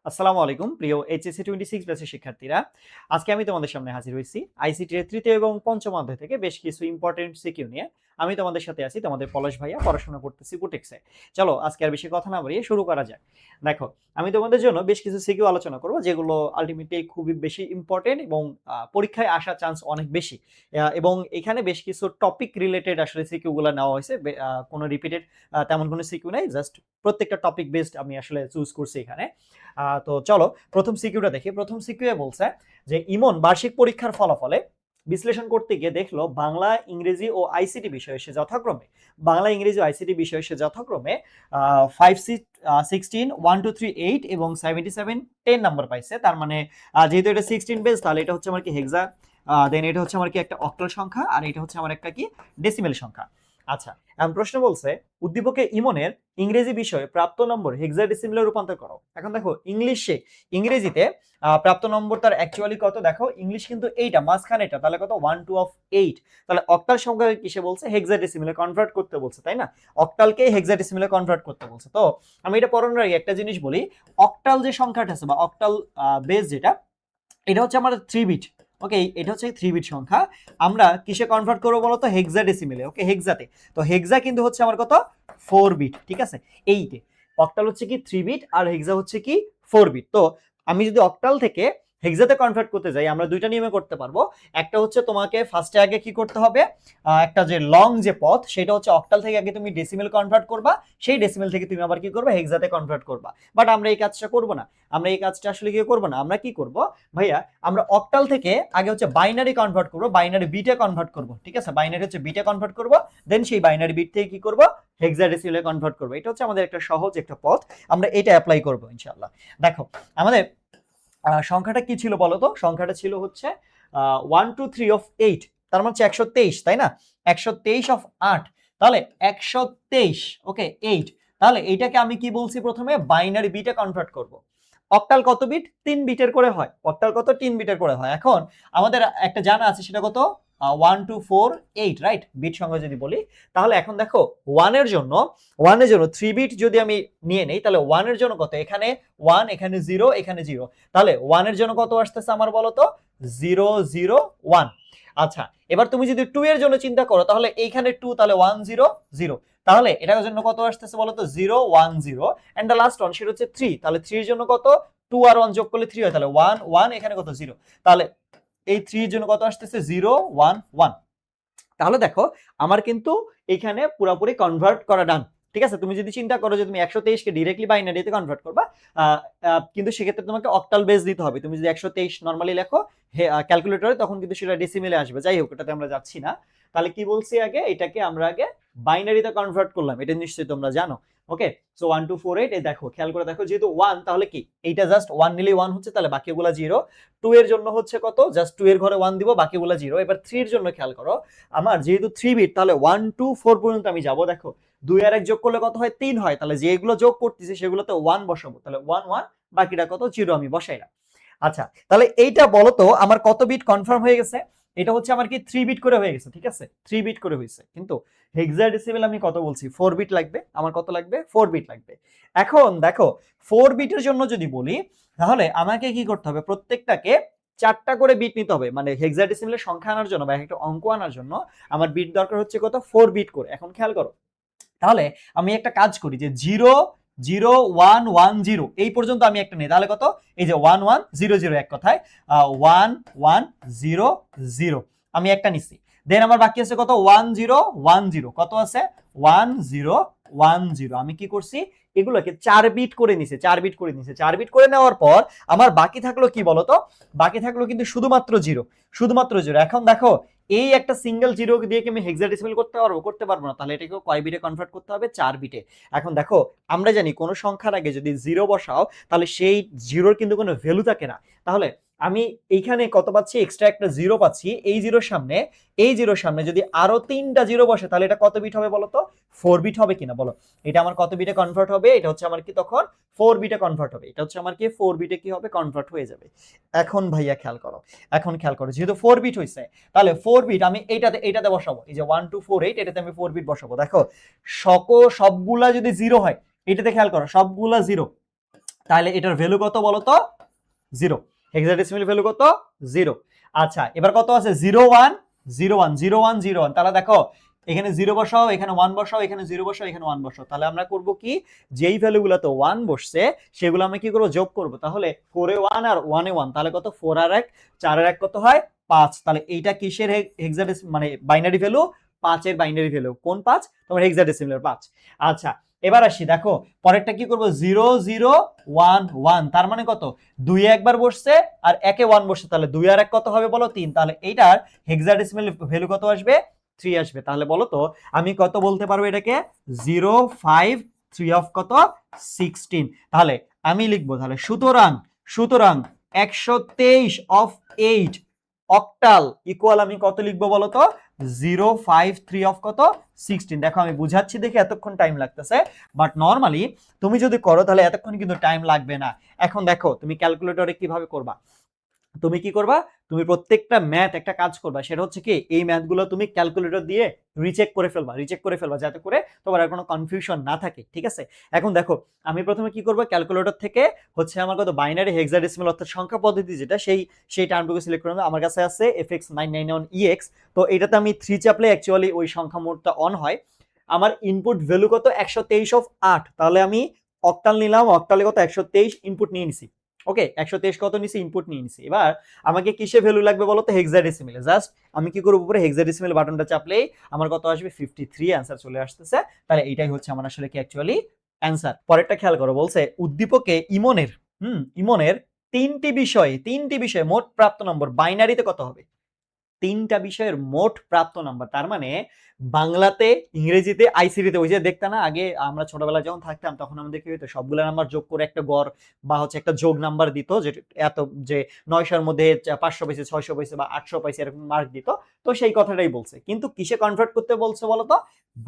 আসসালামু আলাইকুম প্রিয় এইচএসসি 26 ব্যাচের শিক্ষার্থীরা। আজকে আমি তোমাদের সামনে হাজির হয়েছি আইসিটির তৃতীয় এবং পঞ্চম অধ্যায় থেকে বেশ কিছু ইম্পর্টেন্ট সিকিউ নিয়ে। আমি তোমাদের সাথে আছি, তোমাদের পলাশ ভাইয়া, পড়াশোনা করতেছি বুটেক্সে। চলো আজকে আর বেশি কথা না বাড়িয়ে শুরু করা যাক। দেখো, আমি তোমাদের জন্য বেশ কিছু সিকিউ আলোচনা করব যেগুলো আলটিমেটলি খুবই বেশি ইম্পর্টেন্ট এবং পরীক্ষায় আসার চান্স অনেক বেশি। এবং এখানে বেশ কিছু টপিক রিলেটেড আসলে সিকিউগুলো নেওয়া হয়েছে। কোনো রিপিটেড তেমন কোনো সিকিউ নেই, জাস্ট প্রত্যেকটা টপিক বেসড আমি আসলে চুজ করছি এখানে। তো চলো প্রথম সিকিউটা দেখি। প্রথম সিকিউয়ে বলছে যে ইমন বার্ষিক পরীক্ষার ফলাফলে বিশ্লেষণ করতে গিয়ে দেখলো বাংলা, ইংরেজি ও আইসিটি বিষয়ে সে যথাক্রমে ফাইভ 16 1 2 3 8 এবং 77 10 নাম্বার পাইছে। তার মানে যেহেতু এটা 16 বেস, তাহলে এটা হচ্ছে আমার কি হেক্সা, দেন এটা হচ্ছে আমার কি একটা অক্টাল সংখ্যা, আর এটা হচ্ছে আমার একটা কি ডেসিমেল সংখ্যা। আচ্ছা, এখন প্রশ্ন বলছে উদ্দীপকে ইমনের ইংরেজি বিষয়ে প্রাপ্ত নম্বর হেক্সাডেসিমেলে রূপান্তর করো। এখন দেখো ইংরেজিতে প্রাপ্ত নম্বর তার অ্যাকচুয়ালি কত, দেখো ইংলিশ কিন্তু এইটা মাঝখানে এটা, তাহলে কত 1 2 অফ 8। তাহলে অক্টাল সংখ্যাকে কিসে বলছে, হেক্সাডেসিমেলে কনভার্ট করতে বলছে, তাই না? অক্টালকে হেক্সাডেসিমেলে কনভার্ট করতে বলছে। তো আমি এটা পড়ানোর আগে একটা জিনিস বলি, অক্টাল যে সংখ্যাটা আছে বা অক্টাল বেস যেটা, এটা হচ্ছে আমাদের 3 বিট। ওকে, এটা হচ্ছে 3 বিট সংখ্যা। আমরা কিসে কনভার্ট করবো বলতো, হেক্সাডেসিমেলে। ওকে, হেক্সাতে। তো হেক্সা কিন্তু হচ্ছে আমার কত, 4 বিট, ঠিক আছে? এইতে অক্টাল হচ্ছে কি 3 বিট আর হেক্সা হচ্ছে কি 4 বিট। তো আমি যদি অক্টাল থেকে হেক্সাতে কনভার্ট করতে যাই, আমরা দুইটা নিয়মে করতে পারবো। একটা হচ্ছে তোমাকে ফার্স্টে আগে কি করতে হবে, একটা যে লং যে পথ, সেটা হচ্ছে অক্টাল থেকে আগে তুমি ডেসিমেল কনভার্ট করবা, সেই ডেসিমেল থেকে তুমি আবার কি করবে, হেক্সাতে কনভার্ট করবা। বাট আমরা এই কাজটা করব না। আমরা এই কাজটা আসলে কি করব না, আমরা কি করব ভাইয়া, আমরা অক্টাল থেকে আগে হচ্ছে বাইনারি কনভার্ট করব, বাইনারি বিটে কনভার্ট করব, ঠিক আছে? বাইনারি হচ্ছে বিটে কনভার্ট করব, দেন সেই বাইনারি বিট থেকে কি করব, হেক্সাডেসিমেলে কনভার্ট করব। এটা হচ্ছে আমাদের একটা সহজ একটা পথ, আমরা এটা অ্যাপ্লাই করব ইনশাআল্লাহ। দেখো আমাদের সংখ্যাটা কি ছিল বলো তো, সংখ্যাটা ছিল হচ্ছে 1 2 3 অফ 8, তার মানে হচ্ছে 123, তাই না? 123 অফ 8, তাহলে 123। ওকে, 8। তাহলে এইটাকে আমি কি বলছি, প্রথমে বাইনারি বিটে কনভার্ট করব। অক্টাল কত বিট, 3 বিটের করে হয়। অক্টাল কত, 3 বিটের করে হয়। এখন আমাদের একটা জানা আছে, সেটা কত, 1 2 4 8, রাইট? বিট সংখ্যা যদি বলি, তাহলে এখন দেখো 1 এর জন্য 3 বিট যদি আমি নিয়ে নেই, তাহলে 1 এর জন্য কত, এখানে 1, এখানে 0, এখানে 0, তাহলে 1 এর জন্য কত আসতেছে আমার বলো তো, 0 0 1। আচ্ছা, এবার তুমি যদি 2 এর জন্য চিন্তা করো, তাহলে এইখানে 2, তাহলে 1 0 0, তাহলে এটার জন্য কত আসতেছে বলো তো, 0 1 0, এন্ড দ্য লাস্ট ওয়ান সেটা হচ্ছে 3, তাহলে 3 এর জন্য কত, 2 আর 1 যোগ করলে 3 হয়, তাহলে 1 1, এখানে কত 0, তাহলে এই 3 এর জন্য কত আসতেছে, 0 1 1। তাহলে দেখো আমার কিন্তু এখানে পুরোপুরি কনভার্ট করা ডান, ঠিক আছে? তুমি যদি চিন্তা করো যে তুমি 123 কে ডিরেক্টলি বাইনারিতে কনভার্ট করবা, কিন্তু সেক্ষেত্রে তোমাকে অক্টাল বেস দিতে হবে। তুমি যদি 123 নরমালি লেখো ক্যালকুলেটরে, তখন কিন্তু সেটা ডেসিমেলে আসবে। যাই হোক, এটাতে আমরা যাচ্ছি না। তাহলে কি বলছি, আগে এটাকে আমরা আগে বাইনারিতে কনভার্ট করলাম, এটা নিশ্চয়ই তোমরা জানো। ওকে, সো 1 2 4 8, এই দেখো খেয়াল করে দেখো, যেহেতু 1, তাহলে কি এইটা জাস্ট 1 নিলেই 1 হচ্ছে, তাহলে বাকিগুলা 0। 2 এর জন্য হচ্ছে কত, জাস্ট 2 এর ঘরে 1 দিব, বাকিগুলা 0। এবার 3 এর জন্য খেয়াল করো, আমার যেহেতু 3 বিট, তাহলে 1 2 4 পর্যন্ত আমি যাব। দেখো 2 আর 1 যোগ করলে কত হয়, 3 হয়। তাহলে যেগুলো যোগ করতেছি সেগুলোতে 1 বসাবো, তাহলে 1 1, বাকিটা কত, 0 আমি বসাই না। আচ্ছা, তাহলে এইটা বলো তো আমার কত বিট কনফার্ম হয়ে গেছে? এটা হচ্ছে আমার কি 3 বিট করে হয়ে গেছে, ঠিক আছে? 3 বিট করে হয়েছে, কিন্তু হেক্সাডেসিমেল আমি কত বলছি, 4 বিট লাগবে। আমার কত লাগবে, 4 বিট লাগবে। এখন দেখো 4 বিটের জন্য যদি বলি, তাহলে আমাকে কি করতে হবে, প্রত্যেকটাকে 4টা করে বিট নিতে হবে। মানে হেক্সাডেসিমেলের সংখ্যা আনার জন্য বা একটা অঙ্ক আনার জন্য আমার বিট দরকার হচ্ছে কত, 4 বিট করে। এখন খেয়াল করো, তাহলে আমি একটা কাজ করি যে 0 0 1 1 0 এই পর্যন্ত আমি একটা নেই, তাহলে কত, এই যে 1 1 0 0, এক কথায় 1 1 0 0 আমি একটা নিছি। দেন আমার বাকি আছে কত, 1 0 1 0, কত আছে, 1 0 1 0। আমি কি করছি, এগুলোকে 4 বিট করে নিছি, 4 বিট করে নিছি। 4 বিট করে নেওয়ার পর আমার বাকি থাকলো কি বলতো, বাকি থাকলো কিন্তু শুধুমাত্র 0, শুধুমাত্র 0। এখন দেখো এই একটা সিঙ্গেল জিরো দিয়ে কি আমি হেক্সাডেসিমেল করতে পারবো, করতে পারবো না। তাহলে এটাকে কয় বিটে কনভার্ট করতে হবে, 4 বিটে। এখন দেখো আমরা জানি কোন সংখ্যার আগে যদি 0 বসাও, তাহলে সেই জিরোর কিন্তু কোনো ভ্যালু থাকে না। তাহলে আমি এইখানে কত পাচ্ছি, এক্সট্রা একটা 0 পাচ্ছি। এই জিরোর সামনে যদি আরো 3টা 0 বসে, তাহলে এটা কত বিট হবে বলো তো, 4 বিট হবে কিনা বলো। এটা আমার কত বিটে কনভার্ট হবে, এটা হচ্ছে আমার কি তখন 4 বিটে কনভার্ট হবে। এটা হচ্ছে আমার কি 4 বিটে কি হবে, কনভার্ট হয়ে যাবে। এখন ভাইয়া খেয়াল করো, যেহেতু 4 বিট হয়েছে, তাহলে 4 বিট আমি এইটাতে বসাবো। এই যে 1 2 4 8, এটাতে আমি 4 বিট বসাবো। দেখো সবগুলা যদি 0 হয়, এটাতে খেয়াল করো সবগুলা 0, তাহলে এটার ভ্যালু কত বলো তো? 0। হেক্সাডেসিমাল ভ্যালু কত? 0। আচ্ছা, এবার কত আছে? 0 1 0 1 0 1 0 1। তাহলে দেখো এখানে 0 বসাও, এখানে 1 বসাও, এখানে 0 বসাও, এখানে 1 বসাও। তাহলে আমরা করব কি, যেই ভ্যালুগুলোতে 1 বসছে সেগুলো আমরা কি করব, যোগ করব। তাহলে 4 এ 1 আর 1 এ 1, তাহলে কত? 4 আর 1 4 আর 1 কত হয়? 5। তাহলে এইটা কিসের হেক্সাডেসিমাল মানে বাইনারি ভ্যালু? 5 এর বাইনারি ভ্যালু। কোন 5? তোমার হেক্সাডেসিমালের 5। আচ্ছা, এবার আসি, দেখো পরেরটা কি করব, 0 0 1 1। তার মানে কত? 2 এ একবার বসছে আর 1 এ 1 বসছে, তাহলে 2 আর 1 কত হবে বলো? 3। তাহলে এইটার হেক্সাডেসিমাল ভ্যালু কত আসবে? 3 আসবে। তাহলে বলো তো আমি কত বলতে পারবো এটাকে? 0 5 3 অফ কত? 16। তাহলে আমি লিখবো, তাহলে সুতরাং সুতরাং 123 অফ 8 অক্টাল ইকুয়াল আমি কত লিখবো বলো তো? 0 5 3 অফ কত? 16। দেখো আমি বুঝাচ্ছি দেখে এতক্ষণ টাইম লাগতেছে, বাট নর্মালি তুমি যদি করো তাহলে এতক্ষণ কিন্তু টাইম লাগবে না। এখন দেখো তুমি ক্যালকুলেটরে কিভাবে করবা। তুমি কি করবা, তুমি প্রত্যেকটা ম্যাথ একটা কাজ করবা, সেটা হচ্ছে কি এই ম্যাথগুলো তুমি ক্যালকুলেটর দিয়ে রিচেক করে ফেলবা যাতে করে তোমার আর কোনো কনফিউশন না থাকে, ঠিক আছে? এখন দেখো আমি প্রথমে কি করব, ক্যালকুলেটর থেকে হচ্ছে আমার কত বাইনারি হেক্সাডেসিমাল অর্থাৎ সংখ্যা পদ্ধতি যেটা, সেই টার্মটুকু সিলেক্ট করে আমার কাছে আছে fx991ex। তো এটাতে আমি 3 চাপলে অ্যাকচুয়ালি ওই সংখ্যা মোডটা অন হয়। আমার ইনপুট ভ্যালু কত? 123 অফ 8। তাহলে আমি অক্টাল নিলাম, অক্টালে কত? 123 ইনপুট নিয়ে নিছি। ওকে, 123 কত নিছি? ইনপুট নিয়ে নিছি। এবার আমাকে কিসে ভ্যালু লাগবে বলো তো? হেক্সাডেসিমালে। জাস্ট আমি কি করব, উপরে হেক্সাডেসিমাল বাটনটা চাপলেই আমার কত আসবে? 53 অ্যান্সার চলে আসতেছে। তাহলে এটাই হচ্ছে আমার আসলে কি অ্যাকচুয়ালি অ্যান্সার। পরেরটা খেয়াল করো, বলছে উদ্দীপকে ইমনের তিনটি বিষয়ে মোট প্রাপ্ত নম্বর বাইনারিতে কত হবে? 3টা বিষয়ের মোট প্রাপ্ত নাম্বার। তার মানে বাংলাতে, ইংরেজিতে, আইসিটিতে, ওই যে দেখতা না আগে আমরা ছোটবেলায় যখন থাকতাম তখন আমাদের কি হতো, সবগুলো নাম্বার যোগ করে একটা গড় বা হচ্ছে একটা যোগ নাম্বার দিত, যে এত যে 900-র মধ্যে 500 পাইছে, 600 পাইছে বা 800 পাইছে, এরকম মার্ক দিত। তো সেই কথাটাই বলছে, কিন্তু কিসে কনভার্ট করতে বলছে বলো তো?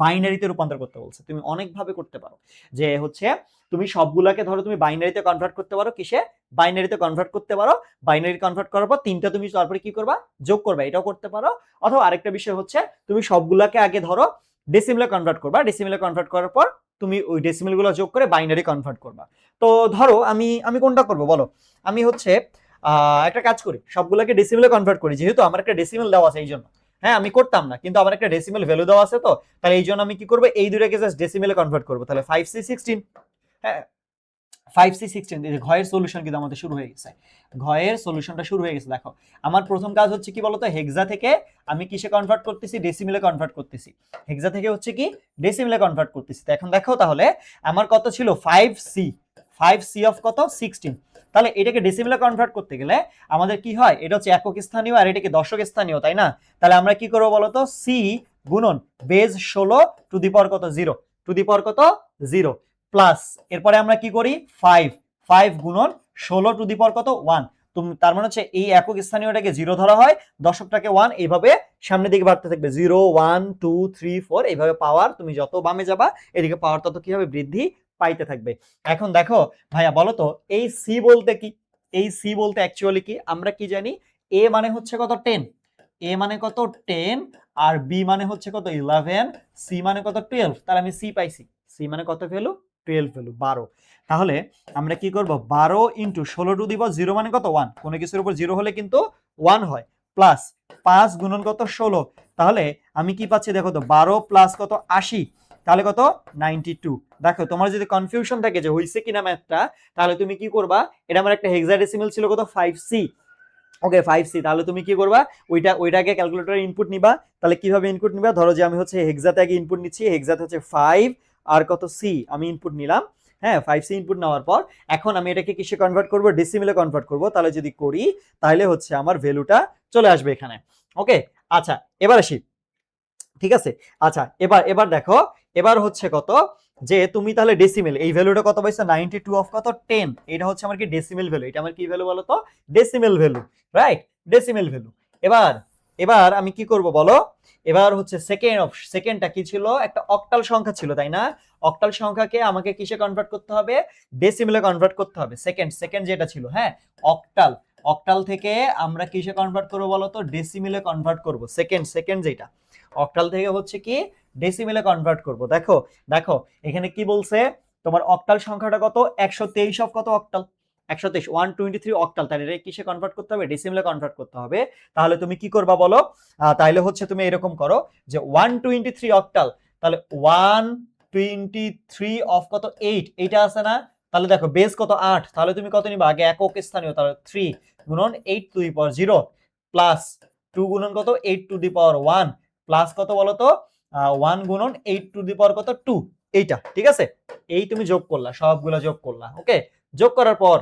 বাইনারিতে রূপান্তর করতে বলছে। তুমি অনেক ভাবে করতে পারো, যে হচ্ছে তুমি সবগুলাকে ধরো তুমি বাইনারিতে কনভার্ট করতে পারো, কিসে? বাইনারিতে কনভার্ট করতে পারো। বাইনারি কনভার্ট করার পর 3টা তুমি তারপরে কি করবা? যোগ করবা, এটাও করতে পারো। অথবা আরেকটা বিষয় হচ্ছে তুমি সবগুলাকে আগে ধরো ডেসিমেলে কনভার্ট করবা, ডেসিমেলে কনভার্ট করার পর তুমি ওই ডেসিমেল গুলো যোগ করে বাইনারি কনভার্ট করবা। তো ধরো আমি আমি কোনটা করব বলো? আমি হচ্ছে একটা কাজ করি, সবগুলোকে ডেসিমেলে কনভার্ট করি, যেহেতু আমার একটা ডেসিমেল দেওয়া আছে এই জন্য। হ্যাঁ, আমি করতাম না, কিন্তু আমার একটা ডেসিমেল ভ্যালু দেওয়া আছে, তো তাহলে এই জন্য আমি কি করবো, এই দুটাকে জাস্ট ডেসিমেলে কনভার্ট করবো। তাহলে 5c16, হ্যাঁ 5c16, ঘয়ের সলিউশন কিন্তু আমাদের শুরু হয়ে গেছে। ঘয়ের সলিউশনটা শুরু হয়ে গেছে। দেখো আমার প্রথম কাজ হচ্ছে কি বলতো, হেক্সা থেকে আমি কিসে কনভার্ট করতেছি? ডেসিমেলে কনভার্ট করতেছি। হেক্সা থেকে হচ্ছে কি ডেসিমেলে কনভার্ট করতেছি। তো এখন দেখো তাহলে আমার কত ছিল? 5c অফ কত? 16। তাহলে এটাকে ডেসিমেলে কনভার্ট করতে গেলে আমাদের কি হয়, এটা হচ্ছে একক স্থানীয় আর এটাকে দশক স্থানীয়, তাই না? তাহলে আমরা কি করবো বলতো, c গুণন বেজ 16 টু দি পাওয়ার কত? 0, টু দি পাওয়ার কত? 0 প্লাস এরপরে আমরা কি করি, 5 গুণন 16 টু দি পাওয়ার কত? 1। তুমি তার মানে হচ্ছে এই একক স্থানীয়টাকে 0 ধরা হয়, দশকটাকে 1, এইভাবে সামনের দিকে বাড়তে থাকবে 0 1 2 3 4, এইভাবে পাওয়ার তুমি যত বামে যাবা এদিকে পাওয়ার তত কি হবে? বৃদ্ধি পাইতে থাকবে। এখন দেখো ভাইয়া বলো তো এই সি বলতে কি? এই সি বলতে অ্যাকচুয়ালি কি আমরা কি জানি? এ মানে হচ্ছে কত? 10। এ মানে কত? 10। আর বি মানে হচ্ছে কত? 11। সি মানে কত? 12। তাহলে আমি সি পাইছি। সি মানে কত ভ্যালু? 12 ভ্যালু, 12। তাহলে আমরা কি করব, 12 ইন্টু 16 টু দি পাওয়ার 0 মানে কত? 1। কোনো কিছুর উপর 0 হলে কিন্তু 1 হয়। প্লাস 5 গুণন কত? 16। তাহলে আমি কি পাচ্ছি দেখো তো, 12 প্লাস কত? 80। তাহলে কত? 92। দেখো তোমার যদি কনফিউশন থাকে যে হইছে কিনা ম্যাথটা, তাহলে তুমি কি করবা, এটা আমার একটা হেক্সাডেসিমাল ছিল কত? 5c। ওকে 5c। তাহলে তুমি কি করবা, ওইটাকে ক্যালকুলেটরে ইনপুট নিবা। তাহলে কিভাবে ইনপুট নিবা, ধরো যে আমি হচ্ছে হেক্সাতে আগে ইনপুট নিচ্ছি, হেক্সাতে হচ্ছে 5 আর কত? c আমি ইনপুট নিলাম। হ্যাঁ 5c ইনপুট নেওয়ার পর এখন আমি এটাকে কিসে কনভার্ট করব? ডেসিমেলে কনভার্ট করব। তাহলে যদি করি তাহলে হচ্ছে আমার ভ্যালুটা চলে আসবে এখানে। ওকে, আচ্ছা এবার আসি, ঠিক আছে? আচ্ছা এবার দেখো, এবার হচ্ছে কত, যে তুমি তাহলে ডেসিমেল এই ভ্যালুটা কত পাইছো? 92 অফ কত? 10। এটা হচ্ছে আমার কি ডেসিমেল ভ্যালু। এটা আমার কি ভ্যালু বলো তো? Decimal value, right? Decimal value. এবার এবার আমি কি করব বলো? এবার হচ্ছে সেকেন্ডটা কি ছিল? একটা অক্টাল সংখ্যা ছিল, তাই না? অক্টাল সংখ্যাকে আমাকে কিসে কনভার্ট করতে হবে? ডেসিমেলে কনভার্ট করতে হবে। সেকেন্ড যেটা ছিল, হ্যাঁ অক্টাল, অক্টাল থেকে আমরা কিসে কনভার্ট করবো বলো তো? ডেসিমেলে কনভার্ট করব। সেকেন্ড যেটা অক্টাল থেকে হচ্ছে কি ডেসিমেলে কনভার্ট করব। দেখো দেখো এখানে কি বলছে, তোমার অক্টাল সংখ্যাটা কত 123 অফ কত অক্টাল 123 123 অক্টাল, তাহলে এটা কিসে কনভার্ট করতে হবে ডেসিমেলে কনভার্ট করতে হবে। তাহলে তুমি কি করবা বলো, তাহলে হচ্ছে তুমি এরকম করো যে 123 অক্টাল, তাহলে 123 অফ কত 8, এইটা আছে না, তাহলে দেখো বেস কত 8, তাহলে তুমি কত নিবা আগে একক স্থানীয়, তাহলে 3 গুণন 8 টু দি পাওয়ার 0 প্লাস 2 গুণন কত 8 টু দি পাওয়ার 1 প্লাস কত বলো তো 1 গুণন 8 টু দি পাওয়ার কত 2, এইটা ঠিক আছে। এই তুমি যোগ করলা, সবগুলো যোগ করলা, ওকে। যোগ করার পর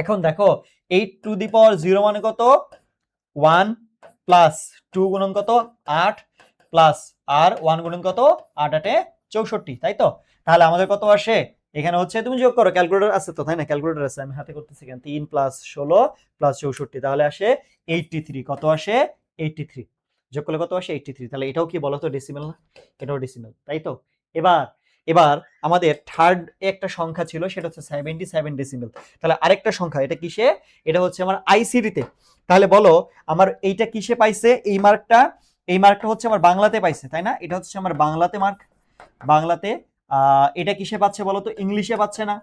এখন দেখো 8 টু দি পাওয়ার 0 মানে কত 1 প্লাস 2 গুণন কত 8 প্লাস আর 1 গুণন কত 8 8 64, তাই তো। তাহলে আমাদের কত আসে এখানে হচ্ছে, তুমি যোগ করো, ক্যালকুলেটর আছে তো তাই না, ক্যালকুলেটর আছে, আমি হাতে করতেছি কেন, 3 প্লাস 16 প্লাস 64, তাহলে আসে 83, কত আসে 83, যোগ করলে কত আসে 83। তাহলে এটাও কি বলো তো ডেসিমেল না, এটাও ডেসিমেল, তাই তো। এবার এবার আমাদের থার্ড একটা সংখ্যা ছিল, সেটা হচ্ছে 77 ডেসিমেল। তাহলে আরেকটা সংখ্যা, এটা কিসে, এটা হচ্ছে আমার আইসিডিতে। তাহলে বলো আমার এইটা কিসে পাইছে, এই মার্কটা, এই মার্কটা হচ্ছে আমার বাংলাতে পাইছে তাই না, এটা হচ্ছে আমার বাংলাতে মার্ক, বাংলাতে। এটা কিসে পাচ্ছে বলো তো, ইংলিশে পাচ্ছে না,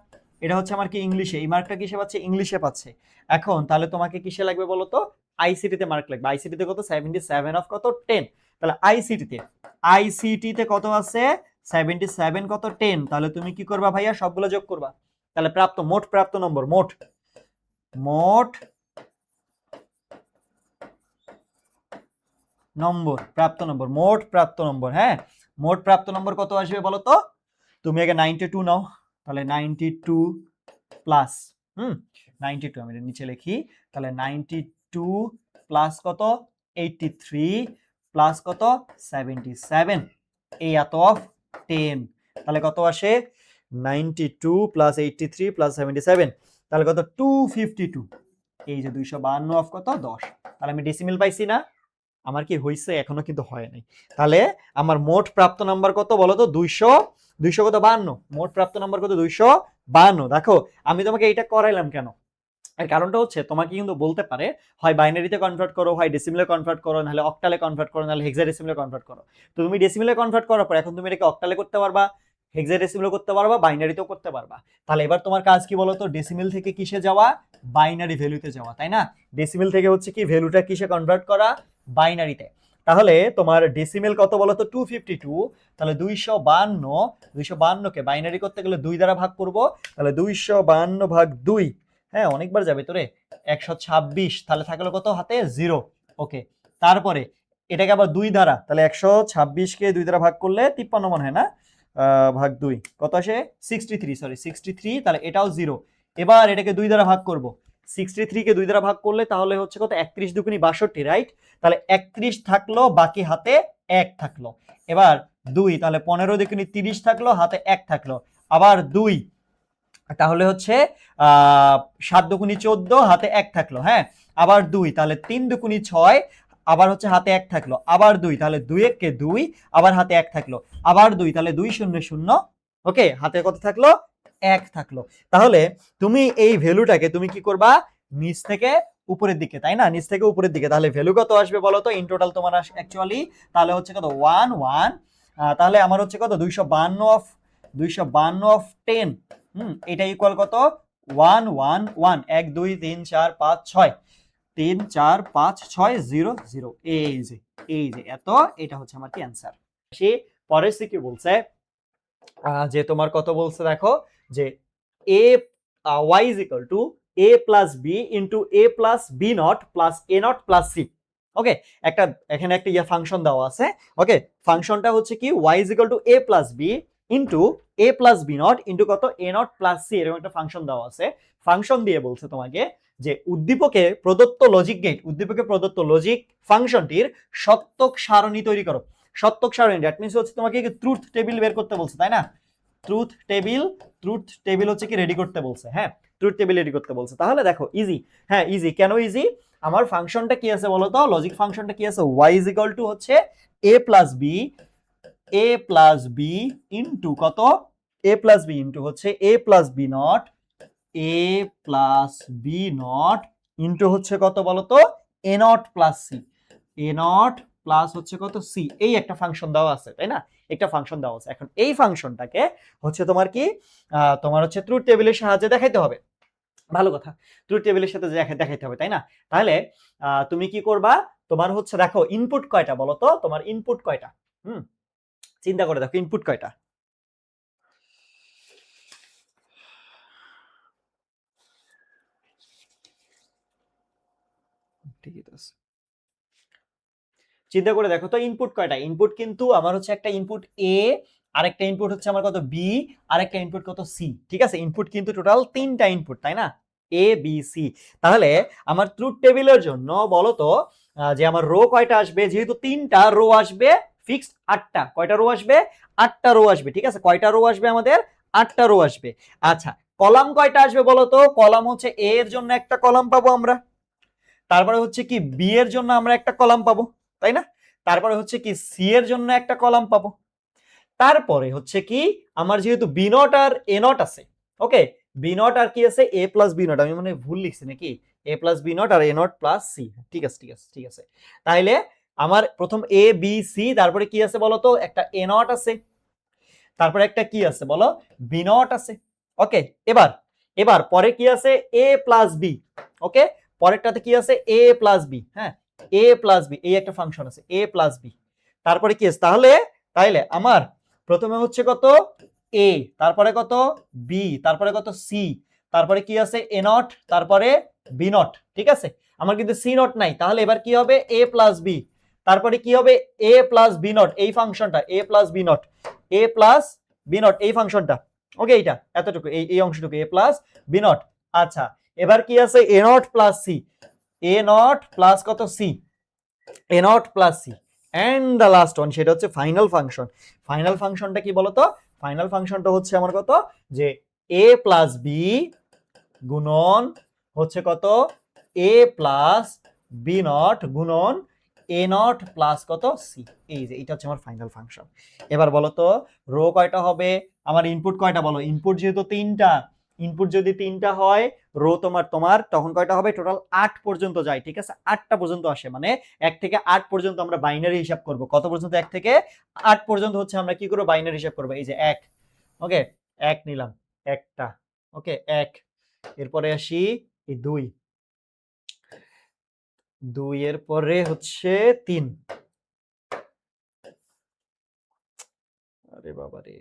এটা হচ্ছে আমার কি ইংলিশে, এই মার্কটা কিসে পাচ্ছে ইংলিশে পাচ্ছে। এখন তাহলে তোমাকে কিসে লাগবে বলো তো, আইসিটিতে মার্ক লাগবে। আইসিটিতে কত 77 অফ কত 10, তাহলে আইসিটিতে কত আছে 77 কত 10, তাহলে তুমি কি করবা ভাইয়া সবগুলো যোগ করবা। তাহলে প্রাপ্ত মোট প্রাপ্ত নম্বর, মোট নম্বর প্রাপ্ত নম্বর, মোট প্রাপ্ত নম্বর, হ্যাঁ মোট প্রাপ্ত নম্বর কত আসবে বলো তো, তুমি আগে 92 নাও, তাহলে 92 প্লাস 92, আমি নিচে লিখি, তাহলে 92 প্লাস কত 83 প্লাস কত 77, এই এত অফ 10, তাহলে কত আসে 92 প্লাস 83 প্লাস 77, তাহলে কত 252, এই যে 252 অফ কত 10, তাহলে আমি ডেসিমেল পাইছি না, আমার কি হয়েছে এখনো কিন্তু হয় নাই। তাহলে আমার মোট প্রাপ্ত নাম্বার কত বলো তো 200 কত 52, মোট প্রাপ্ত নাম্বার কত 252। দেখো আমি তোমাকে এইটা করাইলাম কেন, এর কারণটা হচ্ছে তোমাকে কিন্তু বলতে পারে হয় বাইনারিতে কনভার্ট করো, হয় ডেসিমেলে কনভার্ট করো, নাহলে অক্টালে কনভার্ট করো, নাহলে হেক্সাডেসিমেলে কনভার্ট করো। তো তুমি ডেসিমেলে কনভার্ট করার পর এখন তুমি এটাকে অক্টালে করতে পারবা, হেক্সাডেসিমেলে করতে পারবা, বাইনারিতেও করতে পারবা। তাহলে এবার তোমার কাজ কি বলো তো, ডেসিমেল থেকে কিসে যাওয়া, বাইনারি ভ্যালুতে যাওয়া, তাই না। ডেসিমেল থেকে হচ্ছে কি ভ্যালুটা কিসে কনভার্ট করা, বাইনারিতে। তাহলে তোমার ডেসিমেল কত বলো তো 252, তাহলে 252 কে বাইনারি করতে গেলে 2 দ্বারা ভাগ করব, তাহলে 252 ভাগ 2, হ্যাঁ অনেকবার যাবে তোরে 126, তাহলে থাকলো কত হাতে 0, ওকে। তারপরে এটাকে আবার 2 দ্বারা, তাহলে 126 কে 2 দ্বারা ভাগ করলে 53 মনে হয় না, ভাগ 2 কত আসে 63, সরি 63, তাহলে এটাও 0। এবার এটাকে 2 দ্বারা ভাগ করব, 63 কে 2 দ্বারা ভাগ করলে তাহলে হচ্ছে কত 31 দুগুনি 62, রাইট। তাহলে 31 থাকলো, বাকি হাতে 1 থাকলো। এবার 2, তাহলে 15 দুগুনি 30 থাকলো, হাতে 1 থাকলো। আবার 2, তাহলে হচ্ছে 7 দুগুনি 14, হাতে 1 থাকলো, হ্যাঁ। আবার 2, তাহলে 3 দুগুনি 6, আবার হচ্ছে হাতে 1 থাকলো। আবার 2, তাহলে 2 1 কে 2, আবার হাতে 1 থাকলো। আবার 2, তাহলে 2 0 0, ওকে, হাতে কত থাকলো 1 থাকলো। তাহলে তুমি এই ভ্যালুটাকে তুমি কি করবা, নিচ থেকে উপরের দিকে, তাই না, নিচ থেকে উপরের দিকে, তাহলে ভ্যালু কত আসবে বলো তো, ইন টোটাল তোমার অ্যাকচুয়ালি তাহলে হচ্ছে কত 1 1, তাহলে আমার হচ্ছে কত 252 অফ 10, এটা ইকুয়াল কত 1 1 1, 1 2 3 4 5 6, 3 4 5 6 0 0, এই যে এত, এটা হচ্ছে আমার কি অ্যান্সার। সে পরের সি কি বলছে, যে তোমার কত বলছে দেখো, যে a y is equal to a plus b into a plus b naught plus a naught plus c, ওকে। একটা এখানে একটা ফাংশন দেওয়া আছে, ওকে। ফাংশনটা হচ্ছে কি y is equal to a plus b into a plus b naught into কত a naught plus c, এরকম একটা ফাংশন দেওয়া আছে। ফাংশন দিয়ে বলছে তোমাকে যে উদ্দীপকে প্রদত্ত লজিক ফাংশনটির সত্যক সারণী তৈরি করো। সত্যক সারণী, দ্যাট মিন্স হচ্ছে তোমাকে ট্রুথ টেবিল বের করতে বলছে, তাই না। ট্রুথ টেবিল হচ্ছে কি রেডি করতে বলছে, হ্যাঁ ট্রুথ টেবিল রেডি করতে বলছে। তাহলে দেখো ইজি, হ্যাঁ ইজি, কেন ইজি, আমার ফাংশনটা কি আছে বলো তো, লজিক ফাংশনটা কি আছে, y is equal to হচ্ছে a plus b ইনটু কত, a plus b ইনটু হচ্ছে a plus b not into হচ্ছে কত বলো তো a not plus c, a not plus হচ্ছে কত সি, এই একটা ফাংশন দেওয়া আছে, তাই না? একটা ফাংশন দেওয়া আছে। এখন এই ফাংশনটাকে হচ্ছে তোমার কি তোমার হচ্ছে ট্রুথ টেবিলের সাহায্যে দেখাইতে হবে। ভালো কথা, ট্রুথ টেবিলের সাথে দেখাইতে হবে, তাই না? তাহলে তুমি কি করবা, তোমার হচ্ছে দেখো ইনপুট কয়টা বলো তো, তোমার ইনপুট কয়টা? চিন্তা করে দেখো ইনপুট কয়টা। ঠিকই তো আছে, চিন্তা করে দেখো তো ইনপুট কয়টা। ইনপুট কিন্তু আমার হচ্ছে একটা ইনপুট এ, আরেকটা ইনপুট হচ্ছে আমার কত বি, আরেকটা ইনপুট কত সি। ঠিক আছে, ইনপুট কিন্তু টোটাল 3টা ইনপুট, তাই না? A B C. তাহলে আমার ট্রুথ টেবিলের জন্য বলো তো যে আমার রো কয়টা আসবে, যেহেতু 3টা রো আসবে ফিক্সড 8টা, কয়টা রো আসবে? 8টা রো আসবে। ঠিক আছে, কয়টা রো আসবে আমাদের? 8টা রো আসবে। আচ্ছা, কলাম কয়টা আসবে বলো তো? কলাম হচ্ছে এ এর জন্য একটা কলাম পাবো আমরা, তারপরে হচ্ছে কি বি এর জন্য আমরা একটা কলাম পাবো, তাই না? তারপরে হচ্ছে কি সি এর জন্য একটা কলাম পাবো। তারপরে হচ্ছে কি আমার যেহেতু বি নট আর এ নট আছে, ওকে, বি নট আর কি আছে, এ প্লাস বি নট, আমি মানে ভুল লিখছি নাকি, এ প্লাস বি নট আর এ নট প্লাস সি। ঠিক আছে ঠিক আছে ঠিক আছে। তাইলে আমার প্রথম এ বি সি, তারপরে কি আছে বলো তো? একটা এ নট আছে, তারপরে একটা কি আছে বলো? বি নট আছে। ওকে, এবার এবার পরে কি আছে? এ প্লাস বি। ওকে, পরেরটাতে কি আছে? এ প্লাস বি। হ্যাঁ, এ প্লাস বি, এই একটা ফাংশন আছে এ প্লাস বি। তারপরে কি আছে তাহলে? তাইলে আমার প্রথমে হচ্ছে কত? এ, তারপরে কত? বি, তারপরে কত? সি, তারপরে কি আছে? এ নট, তারপরে বি নট। ঠিক আছে, আমার কিন্তু সি নট নাই, তাহলে এবার কি হবে? এ প্লাস বি, তারপরে কি হবে? এ প্লাস বি নট, এই ফাংশনটা A plus B not, A plus B not এই ফাংশনটা। ওকে, এইটা এতটুকু, এই অংশটুকু এ প্লাস বি নট। আচ্ছা, এবার কি আছে? A not plus C, A not plus কত? C, A not plus C. And the last one, সেটা হচ্ছে ফাইনাল ফাংশন। ফাইনাল ফাংশনটা কি বলতো? ফাইনাল ফাংশনটা হচ্ছে আমার কত? যে এ প্লাস বি গুণন হচ্ছে কত? এ প্লাস বি নট গুণন এ নট প্লাস কত? সি। এই যে এটা হচ্ছে আমার ফাইনাল ফাংশন। এবার বলো তো রো কয়টা হবে? আমার ইনপুট কয়টা বলো? ইনপুট যেহেতু 3টা, ইনপুট যদি 3টা হয়, রো তোমার তোমার তখন কয়টা হবে? টোটাল 8 পর্যন্ত যায়। ঠিক আছে, 8টা পর্যন্ত আসে, মানে 1 থেকে 8 পর্যন্ত আমরা বাইনারি হিসাব করব। কত পর্যন্ত? 1 থেকে 8 পর্যন্ত হচ্ছে আমরা কি করব? বাইনারি হিসাব করব। এই যে 1, ওকে, 1 নিলাম, একটা, ওকে 1। এরপরে আসি এই 2, 2 এর পরে হচ্ছে 3। আরে বাবা রে,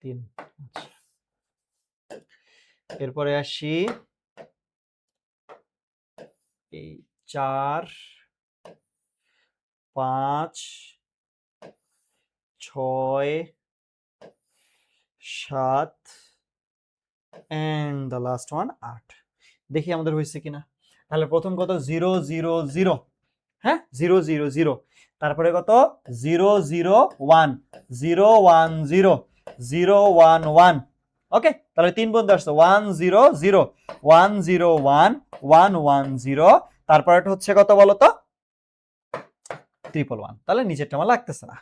3। আচ্ছা, এরপরে আসি এই 4, 5, 6, 7 এন্ড দ্য লাস্ট ওয়ান 8। দেখি আমাদের হয়েছে কিনা। তাহলে প্রথম কত? 0 0 0, হ্যাঁ 0 0 0, তারপরে কত? 0 0 1, 0 1 0, 0 1 1। ওকে, তাহলে 3 পর্যন্ত আসছে 1 0 0, 1 0 1, 1 1 0, তারপরে হচ্ছে কত বলো তো? 1 1 1। তাহলে নিচেরটা আমার লাগতেছে না,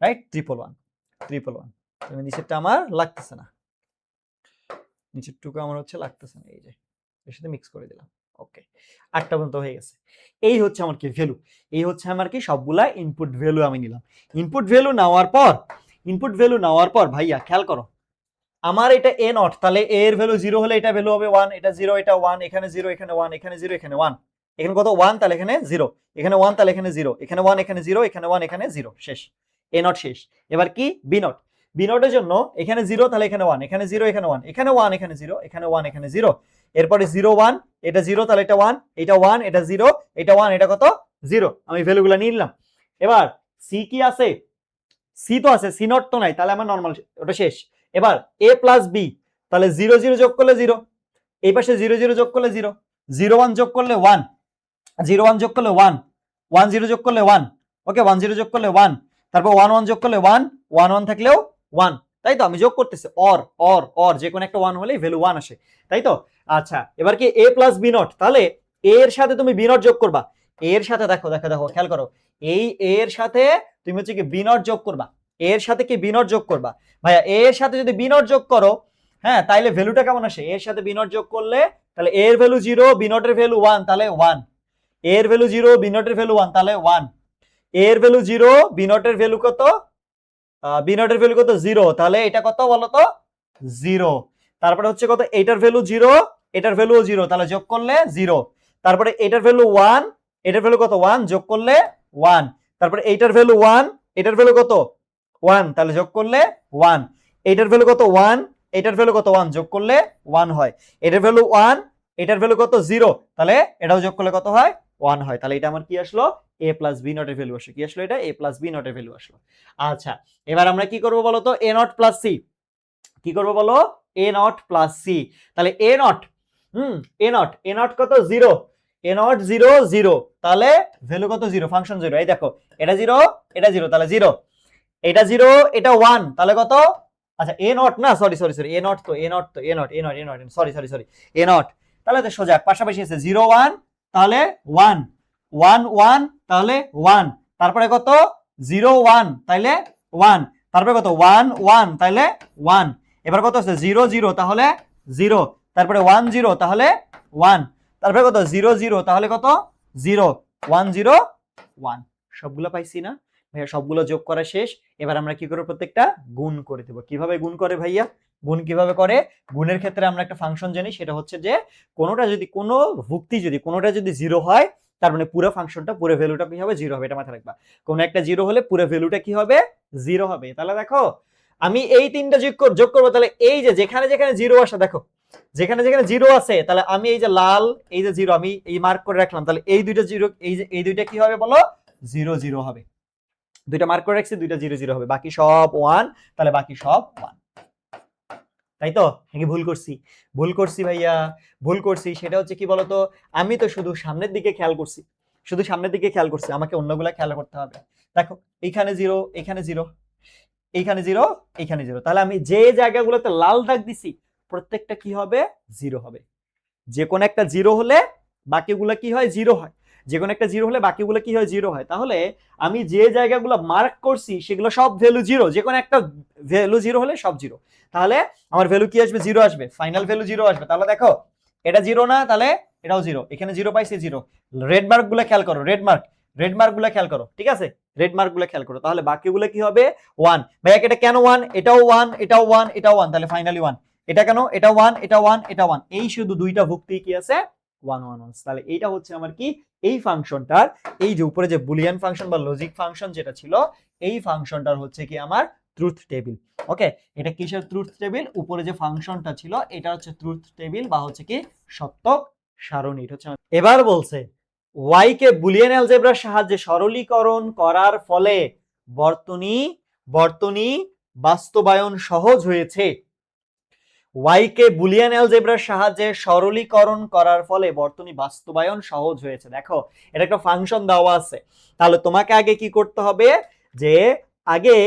রাইট? 1 1 1 1 1, তাহলে নিচেরটা আমার লাগতেছে না, নিচের টুকু আমার হচ্ছে লাগতেছে না, এই যে এর সাথে মিক্স করে দিলাম। ওকে, 8টা পর্যন্ত হয়ে গেছে। এই হচ্ছে আমার কি ভ্যালু, এই হচ্ছে আমার কি সবগুলা ইনপুট ভ্যালু আমি নিলাম। ইনপুট ভ্যালু নেওয়ার পর, ইনপুট ভ্যালু নেওয়ার পর ভাইয়া খেয়াল করো, আমার এটা এ নট, তাহলে এ এর ভ্যালু 0 হলে এটা ভ্যালু হবে 1, এটা 0, এটা 1, এখানে 0, এখানে 1, এখানে 0, এখানে 1, এখানে কত? 1, তাহলে এখানে 0, এখানে 1, তাহলে এখানে 0, এখানে 1, এখানে 0, এখানে 1, এখানে 0, শেষ। এ নট শেষ। এবার কি? বি নট, বি নটের জন্য এখানে 0, তাহলে এখানে 1, এখানে 0, এখানে 1, এখানে 1, এখানে 0, এখানে 1, এখানে 0, এরপরে 0 1, এটা 0, তাহলে এটা 1, এটা 1, এটা 0, এটা 1, এটা কত? 0। আমি ভ্যালুগুলো নিয়ে নিলাম। এবার সি কি আছে? সি তো আছে, সি নট তো নাই, তাহলে আমার নরমাল, ওটা শেষ। এবার এ প্লাস বি, তাহলে 0 0 যোগ করলে 0, এই পাশে 0 0 যোগ করলে 0, 0 1 যোগ করলে 1, 0 1 যোগ করলে 1, 1 0 যোগ করলে 1, ওকে 1 0 যোগ করলে 1, তারপর 1 1 যোগ করলে 1, 1 1 থাকলেও 1, তাই তো? আমি যোগ করতেছি, অর যে কোনো একটা 1 হলেই ভ্যালু 1 আসে, তাই তো? আচ্ছা, এবার কি এ প্লাস বি নট, তাহলে এ এর সাথে তুমি বি নট যোগ করবা। এ এর সাথে দেখো দেখো দেখো খেয়াল করো, এই এ এর সাথে তুমি হচ্ছে কি বি নট যোগ করবা, এ এর সাথে কি বি নট যোগ করবা। ভাইয়া এ এর সাথে যদি বি নট যোগ করো, হ্যাঁ, তাইলে ভ্যালুটা কেমন আসে? এর সাথে বি নট যোগ করলে তাহলে এর ভ্যালু 0, বি নটের ভ্যালু 1, তাহলে 1। এর ভ্যালু 0, বি নটের ভ্যালু 1, তাহলে 1। এর ভ্যালু 0, বি নটের ভ্যালু কত? বি নটের ভ্যালু কত? 0, তাহলে এটা কত বলো তো? 0। তারপরে হচ্ছে কত? এটার ভ্যালু 0, এটার ভ্যালু 0, তাহলে যোগ করলে 0। তারপরে এটার ভ্যালু 1, এটার ভ্যালু কত? 1, যোগ করলে 1। তারপরে এইটার ভ্যালু 1, এটার ভ্যালু কত? 1, তাহলে যোগ করলে 1। এটার ভ্যালু কত? 1, এটার ভ্যালু কত? 1, যোগ করলে 1 হয়। এটার ভ্যালু 1, এটার ভ্যালু কত? 0, তাহলে এটাও যোগ করলে কত হয়? 1 হয়। তাহলে এটা আমার কি আসলো? a প্লাস বি নটের ভ্যালু আসলো। কি আসলো? এটা a প্লাস বি নটের ভ্যালু আসলো। আচ্ছা, এবার আমরা কি করব বলো তো? a not plus C. কি করব বলো? a not plus C. তাহলে a নট, a নট কত? 0। a নট 0, 0, তাহলে ভ্যালু কত? 0, ফাংশন 0। এই দেখো, এটা 0, এটা 0, তাহলে 0। এটা 0, এটা 1, তাহলে কত? আচ্ছা, a নট না, sorry sorry sorry, a not তো, a নট তো, a not, sorry sorry sorry, a not. তাহলে তো সোজা পাশাপাশি আছে, 0 1, তাহলে 1, 1 1, তাহলে 1। তারপরে কত? 0 1, তাহলে 1। তারপরে কত? 1 1, তাহলে 1। এবার কত আছে? 0 0, তাহলে 0। তারপরে 1 0, তাহলে 1। তারপরে কত? 0 0, তাহলে কত? 0 1 0 1। সবগুলো পাইছি না ভাইয়া? সবগুলো যোগ করা শেষ। এবার আমরা কি করব? প্রত্যেকটা গুণ করে দেব। কিভাবে গুণ করে ভাইয়া? গুণ কিভাবে করে? গুণের ক্ষেত্রে আমরা একটা ফাংশন জানি, সেটা হচ্ছে যে কোনোটা যদি, কোনো ভুক্তি যদি কোনোটা যদি 0 হয়, তার মানে পুরো ফাংশনটা, পুরো ভ্যালুটা কি হবে? 0 হবে। এটা মাথায় রাখবা। কোন একটা 0 হলে পুরো ভ্যালুটা কি হবে? 0 হবে। তাহলে দেখো, আমি এই তিনটা যোগ করবো, তাহলে এই যে যেখানে যেখানে 0 আসে, দেখো যেখানে যেখানে 0 আছে, তাহলে আমি এই যে লাল, এই যে 0 আমি এই মার্ক করে রাখলাম, তাহলে এই দুইটা 0, এই যে এই দুইটা কি হবে বলো? 0 0 হবে। দুইটা মার্ক করে রাখছি, দুইটা 0 0 হবে, বাকি সব 1, তাহলে বাকি সব 1। তাই তো? নাকি ভুল করছি? ভুল করছি ভাইয়া, ভুল করছি। সেটা হচ্ছে কি বলতো, আমি তো শুধু সামনের দিকে খেয়াল করছি, শুধু সামনের দিকে খেয়াল করছি, আমাকে অন্যগুলা খেয়াল করতে হবে। দেখো, এইখানে 0, এখানে 0, এইখানে 0, এইখানে 0, তাহলে আমি যে জায়গাগুলোতে লাল দাগ দিছি প্রত্যেকটা কি হবে? 0 হবে। যে কোনো একটা 0 হলে বাকিগুলো কি হয়? 0 হয়। যে কোনো একটা 0 হলে বাকিগুলো কি হয়? 0 হয়। তাহলে আমি যে জায়গাগুলো মার্ক করছি সেগুলো সব ভ্যালু 0। যে কোনো একটা ভ্যালু 0 হলে সব 0। তাহলে আমার ভ্যালু কি আসবে? 0 আসবে, ফাইনাল ভ্যালু 0 আসবে। তাহলে দেখো, এটা 0 না, তাহলে এটাও 0, এখানে 0 পাইছি, 0। রেড মার্ক গুলো খেয়াল করো, রেড মার্ক, রেড মার্ক গুলো খেয়াল করো, ঠিক আছে? রেড মার্ক গুলো খেয়াল করো, তাহলে বাকিগুলো কি হবে? 1। ভাইয়া এটা কেন 1? এটাও 1, এটাও 1, এটাও 1, তাহলে ফাইনালি 1। এটা কেন? এটা 1, এটা 1, এটা 1, এই শুধু দুইটা ভুক্তি কি আছে? 1 1 1। তাহলে এইটা হচ্ছে আমার কি? এই ফাংশনটার, এই যে উপরে যে বুলিয়ান ফাংশন বা লজিক ফাংশন যেটা ছিল, এই ফাংশনটার হচ্ছে কি আমার ট্রুথ টেবিল। ওকে, এটা কিসের ট্রুথ টেবিল? উপরে যে ফাংশনটা ছিল এটা হচ্ছে ট্রুথ টেবিল বা হচ্ছে কি সত্য সারণী। এটা হচ্ছে। এবার বলছে y কে বুলিয়ান অ্যালজেব্রার সাহায্যে সরলীকরণ করার ফলে বর্তনী বর্তনী বাস্তবায়ন সহজ হয়েছে। y কে বুলিয়ান অ্যালজেব্রার সাহায্যে সরলীকরণ করার ফলে বর্তনী বাস্তবায়ন সহজ হয়েছে। দেখো, এটা একটা ফাংশন দেওয়া আছে, তাহলে তোমাকে আগে কি করতে হবে? যে আগে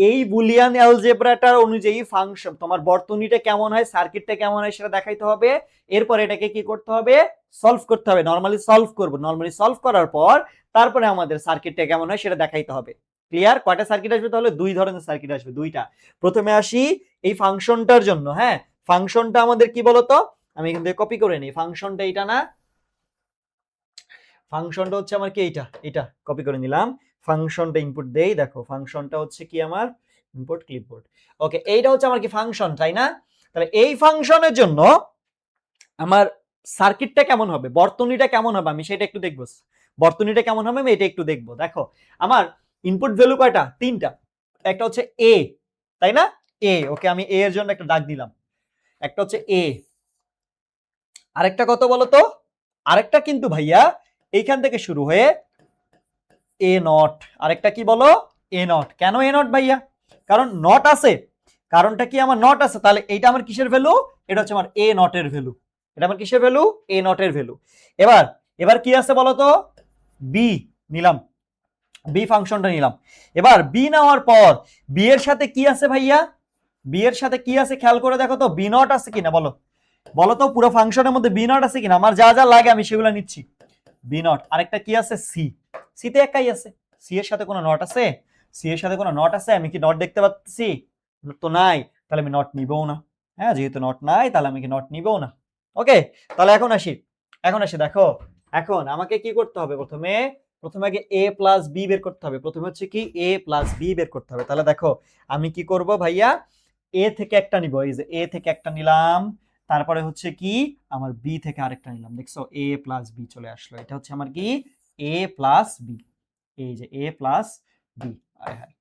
এই বুলিয়ান অ্যালজেব্রাটার অনুযায়ী ফাংশন, তোমার বর্তনীটা কেমন হয়, সার্কিটটা কেমন হয় সেটা দেখাইতে হবে। এরপর এটাকে কি করতে হবে? সলভ করতে হবে। নরমালি সলভ করব, নরমালি সলভ করার পর তারপরে আমাদের সার্কিটটা কেমন হয় সেটা দেখাইতে হবে। ক্লিয়ার? কয়টা সার্কিট আসবে তাহলে? দুই ধরনের সার্কিট আসবে, দুইটা। প্রথমে আসি এই ফাংশনটার জন্য। হ্যাঁ, ফাংশনটা আমাদের কি বলতো? আমি এখান থেকে কপি করে নিই। ফাংশনটা এটা না, ফাংশনটা হচ্ছে আমার কি এইটা, এটা কপি করে নিলাম। ফাংশনটা ইনপুট দেই, দেখো ফাংশনটা হচ্ছে কি আমার ইনপুট ক্লিপবোর্ড। ওকে, এইটা হচ্ছে আমার কি ফাংশন, তাই না? তাহলে এই ফাংশনের জন্য আমার সার্কিটটা কেমন হবে, বর্তনীটা কেমন হবে, আমি সেটা একটু দেখবো। বর্তনীটা কেমন হবে আমি এটা একটু দেখবো। দেখো, আমার ইনপুট ভ্যালু কয়টা? তিনটা। একটা হচ্ছে এ, তাই না? এ, ওকে, আমি এ এর জন্য একটা দাগ দিলাম। একটা হচ্ছে এ, আরেকটা কত বলতো? আরেকটা কিন্তু ভাইয়া এইখান থেকে শুরু হয়ে এ নট। আরেকটা কি বলো? এ নট। কেন এ নট ভাইয়া? কারণ নট আছে। কারণটা কি? আমার নট আছে। তাহলে এইটা আমার কিসের ভ্যালু? এটা হচ্ছে আমার এ নটের ভ্যালু। এটা আমার কিসের ভ্যালু? এ নটের ভ্যালু। এবার এবার কি আছে বলতো? বি নিলাম, বি ফাংশনটা নিলাম। এবার বি নেওয়ার পর বি এর সাথে কি আছে ভাইয়া? বি এর সাথে কি আছে খেয়াল করে দেখো তো, বি নট আছে কিনা বলো? বলো তো পুরো ফাংশনের মধ্যে বি নট আছে কিনা? আমার যা যা লাগে আমি সেগুলো নিচ্ছি। বি নট, আরেকটা কি আছে? সি। সি তে একাই আছে। সি এর সাথে কোনো নট আছে? সি এর সাথে কোনো নট আছে? আমি কি নট দেখতে পাচ্ছি? তো নাই, তাহলে আমি নট নিবও না। হ্যাঁ, যেহেতু নট নাই তাহলে আমি কি নট নিবো না। ওকে, তাহলে এখন আসি দেখো, এখন আমাকে কি করতে হবে, প্রথমে আগে a প্লাস বি বের করতে হবে। প্রথমে হচ্ছে কি a প্লাস বি বের করতে হবে। তাহলে দেখো আমি কি করব ভাইয়া, a থেকে একটা নিব, এই যে a থেকে একটা নিলাম, তারপরে হচ্ছে কি আমার b থেকে আরেকটা নিলাম। দেখছো a প্লাস বি চলে আসলো, এটা হচ্ছে আমার কি a প্লাস বি, এই যে a প্লাস বি। আয় হায়,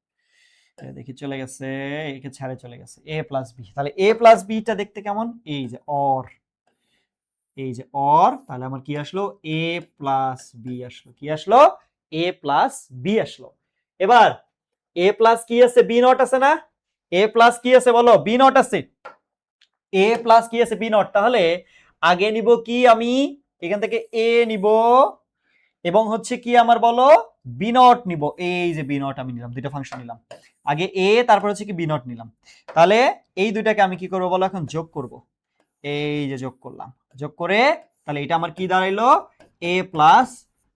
দেখি চলে গেছে, একে ছাড়ে চলে গেছে, a প্লাস বি। তাহলে a প্লাস বিটা দেখতে কেমন, এই যে অর, এই যে অর, তাহলে আমার কি আসলো a প্লাস বি আসলো, কি আসলো a প্লাস বি আসলো। এবার a প্লাস কি আছে, বি নট আছে না, a প্লাস কি আছে বলো, বি নট আছে, a প্লাস কি আছে, বি নট। তাহলে আগে নিব কি আমি, এখান থেকে a নিব এবং হচ্ছে কি আমার বলো বি নট নিব, এই যে বি নট আমি নিলাম, দুইটা ফাংশন নিলাম, আগে a তারপর হচ্ছে কি বি নট নিলাম। তাহলে এই দুইটাকে আমি কি করব বলো, এখন যোগ করব, এই যে যোগ করলাম, যোগ করে তাহলে এটা আমার কি দাঁড়াইলো a প্লাস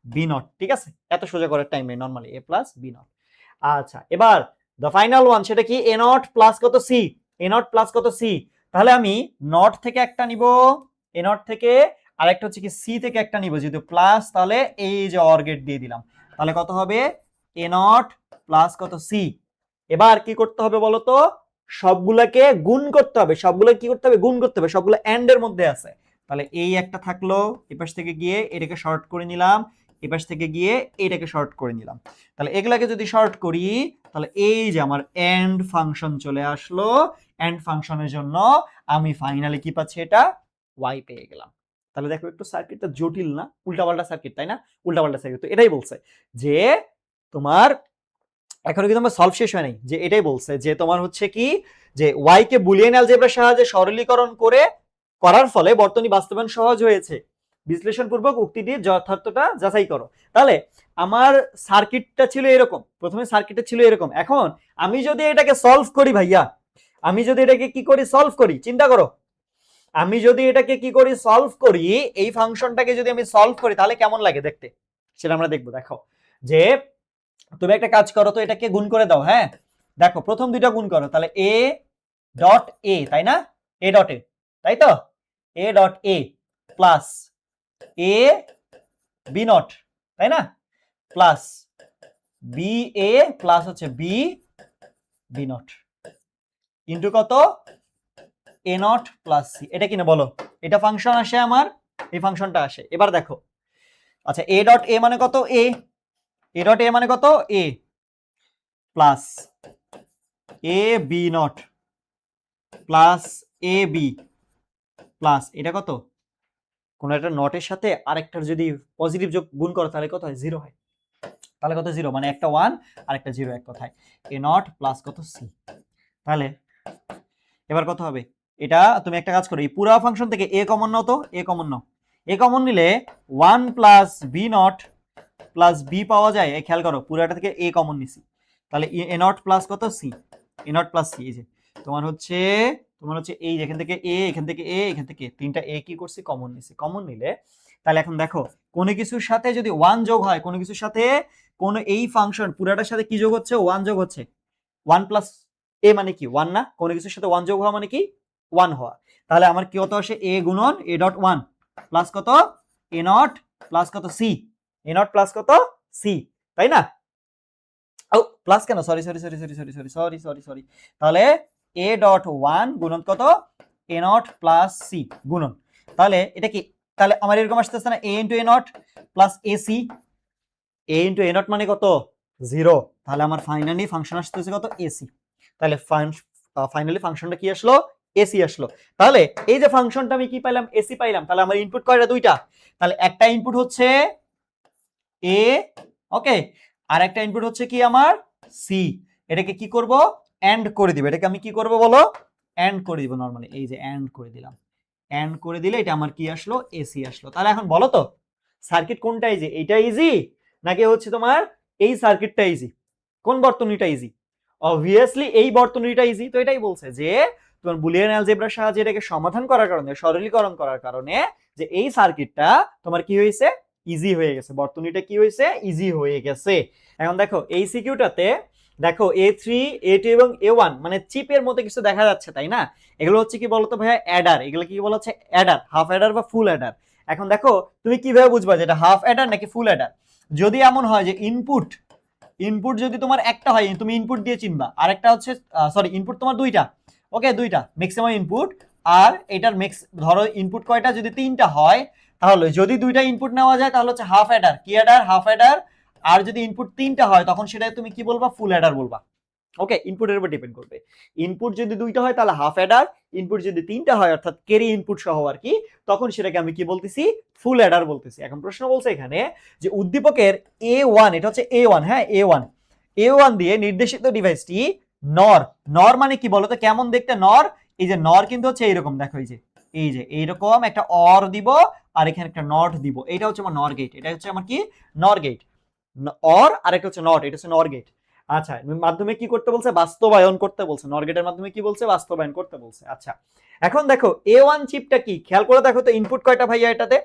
বি নট। ঠিক আছে, এত সোজা করার টাইম নেই, normally a plus B not. আচ্ছা, এবার দ্য ফাইনাল ওয়ান, সেটা কি a নট প্লাস কত সি, a নট প্লাস কত সি। তাহলে আমি নট থেকে একটা নিব, a নট থেকে, আরেকটা হচ্ছে কি সি থেকে একটা নিব, যেহেতু প্লাস তাহলে এই যে অর গেট দিয়ে দিলাম, তাহলে কত হবে a নট প্লাস কত সি। এবার কি করতে হবে বলো তো, সবগুলাকে গুণ করতে হবে, সবগুলো কি করতে হবে, গুণ করতে হবে, সবগুলো এন্ড এর মধ্যে আছে। তাহলে এই একটা থাকলো, এপাশ থেকে গিয়ে এটাকে শর্ট করে নিলাম, এপাশ থেকে গিয়ে এটাকে শর্ট করে নিলাম। তাহলে এগুলাকে যদি শর্ট করি, তাহলে এই যে আমার এন্ড ফাংশন চলে আসলো, এন্ড ফাংশনের জন্য আমি ফাইনালি কি পাচ্ছি, এটা ওয়াই পেয়ে গেলাম। তাহলে দেখো একটু সার্কিটটা জটিল না, উল্টাপাল্টা সার্কিট তাই না, উল্টাপাল্টা সার্কিট। তো এটাই বলছে যে তোমার এখনো কিন্তু আমার সলভ শেষ হয় নাই, যে এটাই বলছে যে তোমার হচ্ছে কি, যে ওয়াই কে বুলিয়ান অ্যালজেব্রার সাহায্যে সরলীকরণ করার ফলে বর্তনী বাস্তবায়ন সহজ হয়েছে, বিশ্লেষণপূর্বক উক্তিটির যথার্থতা যাচাই করো। তাহলে আমার সার্কিটটা ছিল এরকম, প্রথমে সার্কিটটা ছিল এরকম, এখন আমি যদি এটাকে সলভ করি ভাইয়া, আমি যদি এটাকে কি করি, সলভ করি, চিন্তা করো, আমি যদি এটাকে কি করি, সলভ করি, এই ফাংশনটাকে যদি আমি সলভ করি তাহলে কেমন লাগে দেখতে, সেটা আমরা দেখবো। দেখো যে তুমি একটা কাজ করো তো, এটাকে গুণ করে দাও। হ্যাঁ, দেখো প্রথম দুইটা গুণ করো, তাহলে a ডট a, তাই না, a ডট a, তাই তো, a dot a plus a B not, তাই না, প্লাস বি এ প্লাস হচ্ছে বি বি নট ইন্টু কত a নট প্লাস সি। এটা কি না বলো, এটা ফাংশন আসে আমার, এই ফাংশনটা আসে। এবার দেখো, আচ্ছা a ডট a মানে কত, a ডট a মানে কত, a plus A B not plus A B plus এটা কত, কোন একটা নটের সাথে আরেকটার যদি পজিটিভ যোগ গুণ করো তাহলে কত হয়, জিরো হয়। তাহলে কত, জিরো, মানে একটা ওয়ান আর একটা জিরো, এক কথায় এ নট প্লাস কত সি। তাহলে এবার কত হবে, এটা তুমি একটা কাজ করো, এই পুরো ফাংশন থেকে এ কমন নাও তো, এ কমন নাও, এ কমন নিলে one plus B not plus B পাওয়া যায়, এই খেয়াল করো পুরোটা থেকে এ কমন নিছি, তাহলে এ নট প্লাস কত C, A not plus C. এই যে তোমার হচ্ছে এই এখান থেকে এ, এখান থেকে এ, এখান থেকে তিনটা এ কি করছি, কমন নিছি। কমন নিলে তাহলে এখন দেখো কোনো কিছুর সাথে যদি ওয়ান যোগ হয়, কোনো কিছুর সাথে কোনো এই ফাংশন পুরাটার সাথে কি যোগ হচ্ছে, ওয়ান যোগ হচ্ছে, ওয়ান প্লাস এ মানে কি ওয়ান না, কোনো কিছুর সাথে ওয়ান যোগ হওয়া মানে কি ওয়ান হওয়া। তাহলে আমার কি কত আসে, এ গুণন এ ডট ওয়ান প্লাস কত এ নট প্লাস কত সি, এ নট প্লাস কত সি, তাই না, ও প্লাস কেন, sorry sorry sorry sorry sorry sorry sorry sorry sorry তাহলে এ ডট ওয়ান গুণন কত এ নট প্লাস সি গুণন, তাহলে এটা কি, তাহলে আমার এরকম আসতেছে না, A into A not plus A C, A into A not মানে কত জিরো, তাহলে আমার ফাইনালি ফাংশন আসতেছে কত এসি। তাহলে ফাইনালি ফাংশনটা কি আসলো, এসি আসলো। তাহলে এই যে ফাংশনটা আমি কি পাইলাম, এসি পাইলাম। তাহলে আমার ইনপুট কয়টা, দুইটা, তাহলে একটা ইনপুট হচ্ছে এ, ওকে, আর একটা ইনপুট হচ্ছে কি আমার সি। এটাকে কি করব, এন্ড করে দিব, এটাকে আমি কি করব বলো, এন্ড করে দিব, নরমালি এই যে এন্ড করে দিলাম, এন্ড করে দিলে এটা আমার কি আসলো, এসি আসলো। তাহলে এখন বলো তো সার্কিট কোনটা ইজি, এইটা ইজি নাকি হচ্ছে তোমার এই সার্কিটটা ইজি, কোন বর্তনীটা ইজি? অবভিয়াসলি এই বর্তনীটা ইজি। তো এটাই বলছে যে তোমার বুলিয়ান অ্যালজেব্রার সাহায্যে এটাকে সমাধান করার কারণে, সরলীকরণ করার কারণে, যে এই সার্কিটটা তোমার কি হয়েছে, ইজি হয়ে গেছে, বর্তনীটা কি হয়েছে, ইজি হয়ে গেছে। এখন দেখো এই সিকিউটাতে দেখো A3 A2 এবং A1 মানে চিপের মতো কিছু দেখা যাচ্ছে তাই না? এগুলো হচ্ছে কি বলতো ভাইয়া অ্যাডার, এগুলো কি বলা হচ্ছে অ্যাডার, হাফ অ্যাডার বা ফুল অ্যাডার। এখন দেখো তুমি কিভাবে বুঝবা যে এটা হাফ অ্যাডার নাকি ফুল অ্যাডার? যদি এমন হয় যে ইনপুট ইনপুট যদি তোমার একটা হয় তুমি ইনপুট দিয়ে চিনবা, আর একটা হচ্ছে সরি ইনপুট তোমার দুইটা, ওকে দুইটা ম্যাক্সিমাম ইনপুট, আর এটার ধরো ইনপুট কয়টা যদি তিনটা হয়, তাহলে যদি দুইটা ইনপুট নেওয়া যায় তাহলে হচ্ছে হাফ অ্যাডার, কি অ্যাডার হাফ অ্যাডার। আর যদি ইনপুট তিনটা হয় তখন সেটা তুমি কি বলবা ফুল অ্যাডার বলবা। ওকে ইনপুটের উপর ডিপেন্ড করবে। ইনপুট যদি দুইটা হয় তাহলে হাফ অ্যাডার, ইনপুট যদি তিনটা হয় অর্থাৎ ক্যারি ইনপুট সহ আর কি, তখন সেটাকে আমি কি বলতেছি ফুল অ্যাডার বলতেছি। এখন প্রশ্ন বলছে এখানে যে উদ্দীপকের A1, এটা হচ্ছে A1, হ্যাঁ A1 দিয়ে নির্দেশিত ডিভাইসটি নর, নর মানে কি বলতো কেমন দেখতে নর? এই যে নর কিন্তু হচ্ছে এইরকম, দেখো এই যে এইরকম একটা অর দিব আর এখানে একটা নট দিব, এটা হচ্ছে আমার নর গেট, এটা হচ্ছে আমার কি নর গেট, অর আর একটা হচ্ছে নট, এটা হচ্ছে নর গেট। আচ্ছা মাধ্যমে কি করতে বলছে বাস্তবায়ন করতে বলছে, নর গেটের মাধ্যমে কি বলছে বাস্তবায়ন করতে বলছে। আচ্ছা এখন দেখো A1 চিপটা কি খেয়াল করে দেখো তো ইনপুট কয়টা ভাইয়া এটাতে,